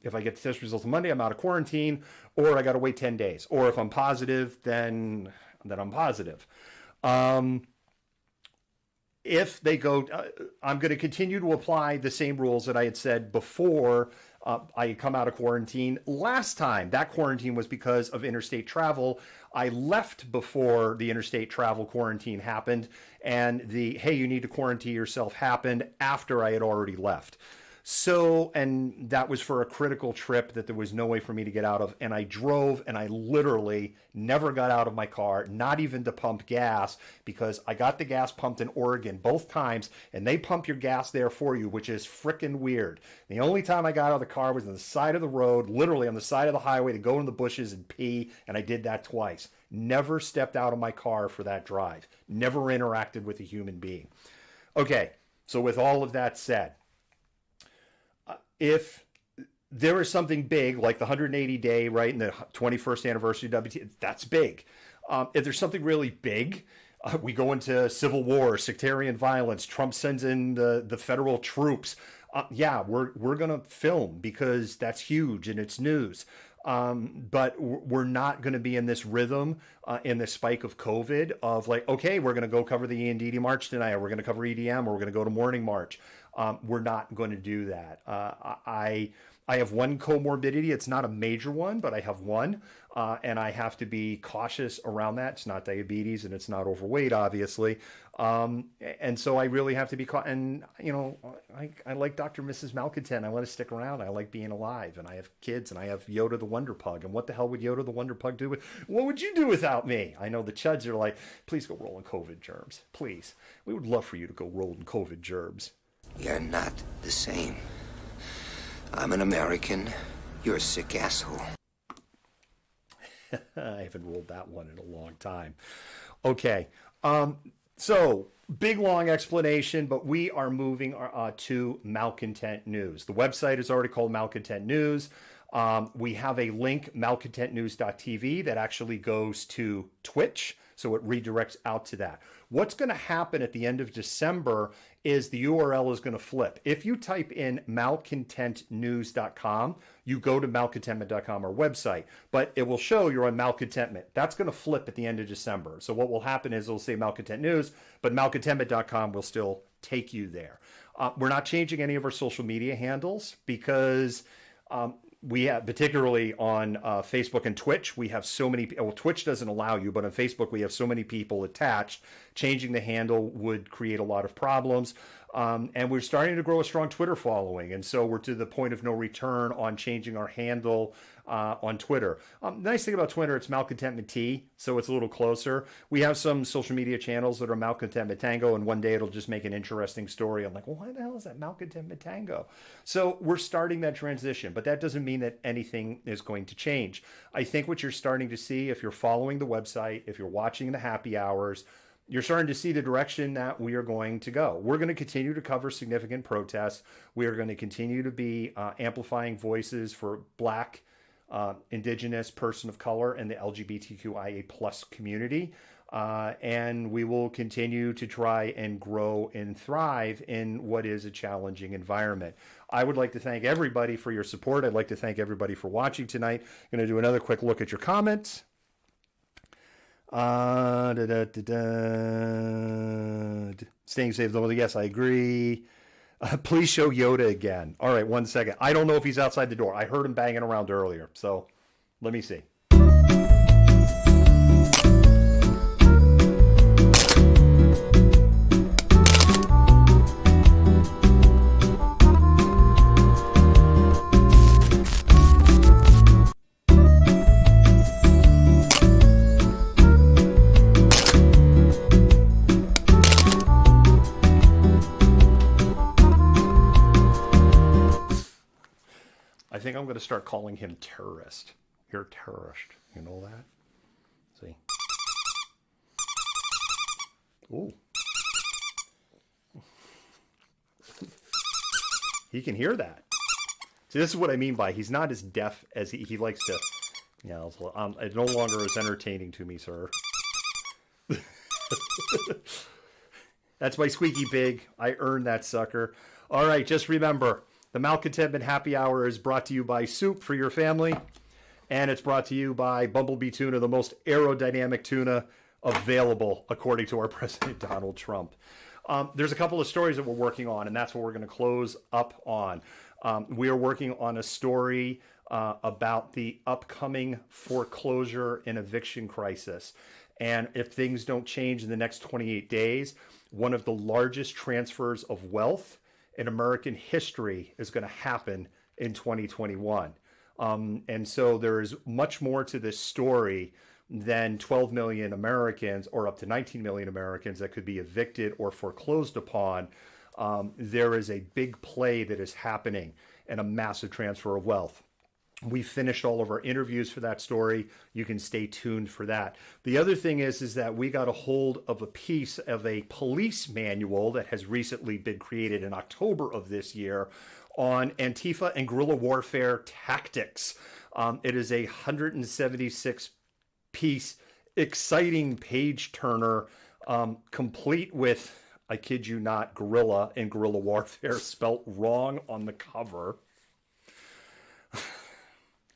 If I get the test results on Monday, I'm out of quarantine, or I got to wait 10 days. Or if I'm positive, then I'm positive. If they go, I'm going to continue to apply the same rules that I had said before I come out of quarantine. Last time, that quarantine was because of interstate travel. I left before the interstate travel quarantine happened, and the, hey, you need to quarantine yourself happened after I had already left. So, and that was for a critical trip that there was no way for me to get out of. And I drove, and I literally never got out of my car, not even to pump gas, because I got the gas pumped in Oregon both times, and they pump your gas there for you, which is frickin' weird. The only time I got out of the car was on the side of the road, literally on the side of the highway, to go in the bushes and pee, and I did that twice. Never stepped out of my car for that drive. Never interacted with a human being. Okay, so with all of that said, if there is something big like the 180 day, right, and the 21st anniversary of WT, that's big. If there's something really big, we go into civil war, sectarian violence, Trump sends in the federal troops. Yeah, we're going to film because that's huge and it's news. But we're not going to be in this rhythm, in this spike of COVID of like, okay, we're going to go cover the ENDD march tonight, or we're going to cover EDM, or we're going to go to morning march. We're not going to do that. I have one comorbidity. It's not a major one, but I have one, and I have to be cautious around that. It's not diabetes, and it's not overweight, obviously. And so I really have to be caught. And, you know, I like Dr. and Mrs. Malcontent. I want to stick around. I like being alive, and I have kids, and I have Yoda the Wonder Pug. And what the hell would Yoda the Wonder Pug do? What would you do without me? I know the chuds are like, please go roll in COVID germs. Please. We would love for you to go roll in COVID germs. You're not the same. I'm an American. You're a sick asshole. I haven't rolled that one in a long time. Okay. So, big, long explanation, but we are moving to Malcontent News. The website is already called Malcontent News. We have a link, malcontentnews.tv, that actually goes to Twitch, so it redirects out to that. What's going to happen at the end of December is the URL is going to flip. If you type in malcontentnews.com, you go to malcontentment.com, our website, but it will show you're on Malcontentment. That's going to flip at the end of December. So what will happen is it'll say Malcontent News, but malcontentment.com will still take you there. We're not changing any of our social media handles because we have, particularly on Facebook and Twitch, we have so many, well, Twitch doesn't allow you, but on Facebook we have so many people attached. Changing the handle would create a lot of problems. And we're starting to grow a strong Twitter following. And so we're to the point of no return on changing our handle on Twitter. The nice thing about Twitter, it's Malcontentment T, so it's a little closer. We have some social media channels that are Malcontentment Tango, and one day it'll just make an interesting story. I'm like, well, why the hell is that Malcontentment Tango? So we're starting that transition, but that doesn't mean that anything is going to change. I think what you're starting to see, if you're following the website, if you're watching the happy hours, you're starting to see the direction that we are going to go. We're going to continue to cover significant protests. We are going to continue to be amplifying voices for Black, Indigenous, person of color, and the LGBTQIA plus community. And we will continue to try and grow and thrive in what is a challenging environment. I would like to thank everybody for your support. I'd like to thank everybody for watching tonight. I'm going to do another quick look at your comments. Staying safe, though. Yes, I agree. Please show Yoda again. All right, 1 second. I don't know if he's outside the door. I heard him banging around earlier, so let me see. I think I'm going to start calling him terrorist. You're a terrorist. You know that? See? Ooh. He can hear that. See, this is what I mean by he's not as deaf as he likes to. Yeah, it's no longer as entertaining to me, sir. That's my squeaky pig. I earned that sucker. All right, just remember, The Malcontentment Happy Hour is brought to you by Soup for Your Family, and it's brought to you by Bumblebee Tuna, the most aerodynamic tuna available, according to our President Donald Trump. There's a couple of stories that we're working on, and that's what we're going to close up on. We are working on a story about the upcoming foreclosure and eviction crisis. And if things don't change in the next 28 days, one of the largest transfers of wealth in American history is going to happen in 2021. And so there is much more to this story than 12 million Americans or up to 19 million Americans that could be evicted or foreclosed upon. There is a big play that is happening and a massive transfer of wealth. We finished all of our interviews for that story. You can stay tuned for that. The other thing is that we got a hold of a piece of a police manual that has recently been created in October of this year on Antifa and guerrilla warfare tactics. It is a 176-piece, exciting page turner, complete with, I kid you not, guerrilla and guerrilla warfare spelt wrong on the cover.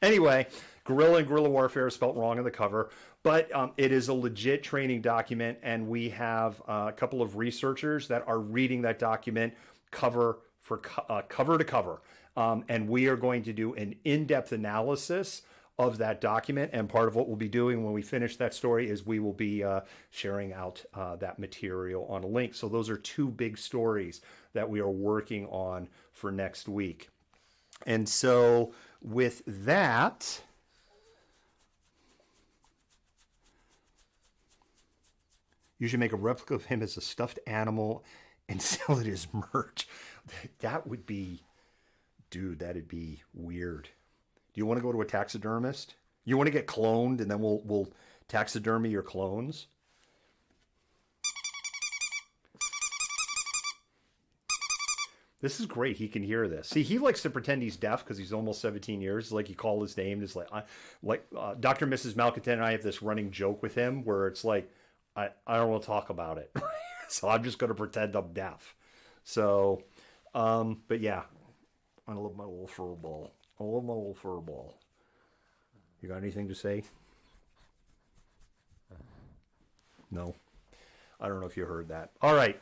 Anyway, guerrilla and guerrilla warfare is spelt wrong on the cover, but it is a legit training document, and we have a couple of researchers that are reading that document cover to cover, and we are going to do an in-depth analysis of that document. And part of what we'll be doing when we finish that story is we will be sharing out that material on a link. So those are two big stories that we are working on for next week. And so with that, you should make a replica of him as a stuffed animal and sell it as merch. That would be, dude, that'd be weird. Do you want to go to a taxidermist? You want to get cloned and then we'll taxidermy your clones? This is great. He can hear this. See, he likes to pretend he's deaf because he's almost 17 years. It's like you call his name. It's like Dr. and Mrs. Malcontent and I have this running joke with him where it's like, I don't want to talk about it. So I'm just going to pretend I'm deaf. So, but yeah, I love my little fur ball. I love my little fur ball. You got anything to say? No. I don't know if you heard that. All right.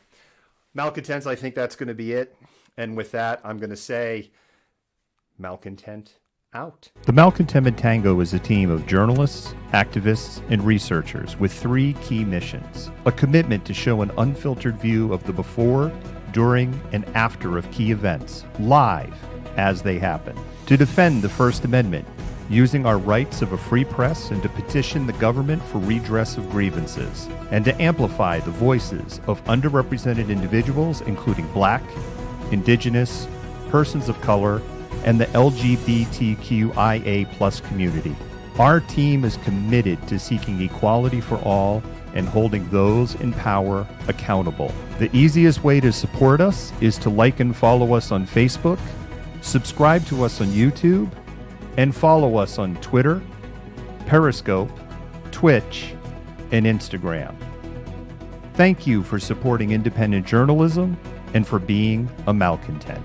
Malcontents, I think that's going to be it. And with that, I'm going to say, Malcontent out. The Malcontentment Tango is a team of journalists, activists, and researchers with three key missions. A commitment to show an unfiltered view of the before, during, and after of key events, live as they happen. To defend the First Amendment, using our rights of a free press and to petition the government for redress of grievances, and to amplify the voices of underrepresented individuals, including Black, Indigenous, persons of color, and the LGBTQIA+ community. Our team is committed to seeking equality for all and holding those in power accountable. The easiest way to support us is to like and follow us on Facebook, subscribe to us on YouTube, and follow us on Twitter, Periscope, Twitch, and Instagram. Thank you for supporting independent journalism and for being a Malcontent.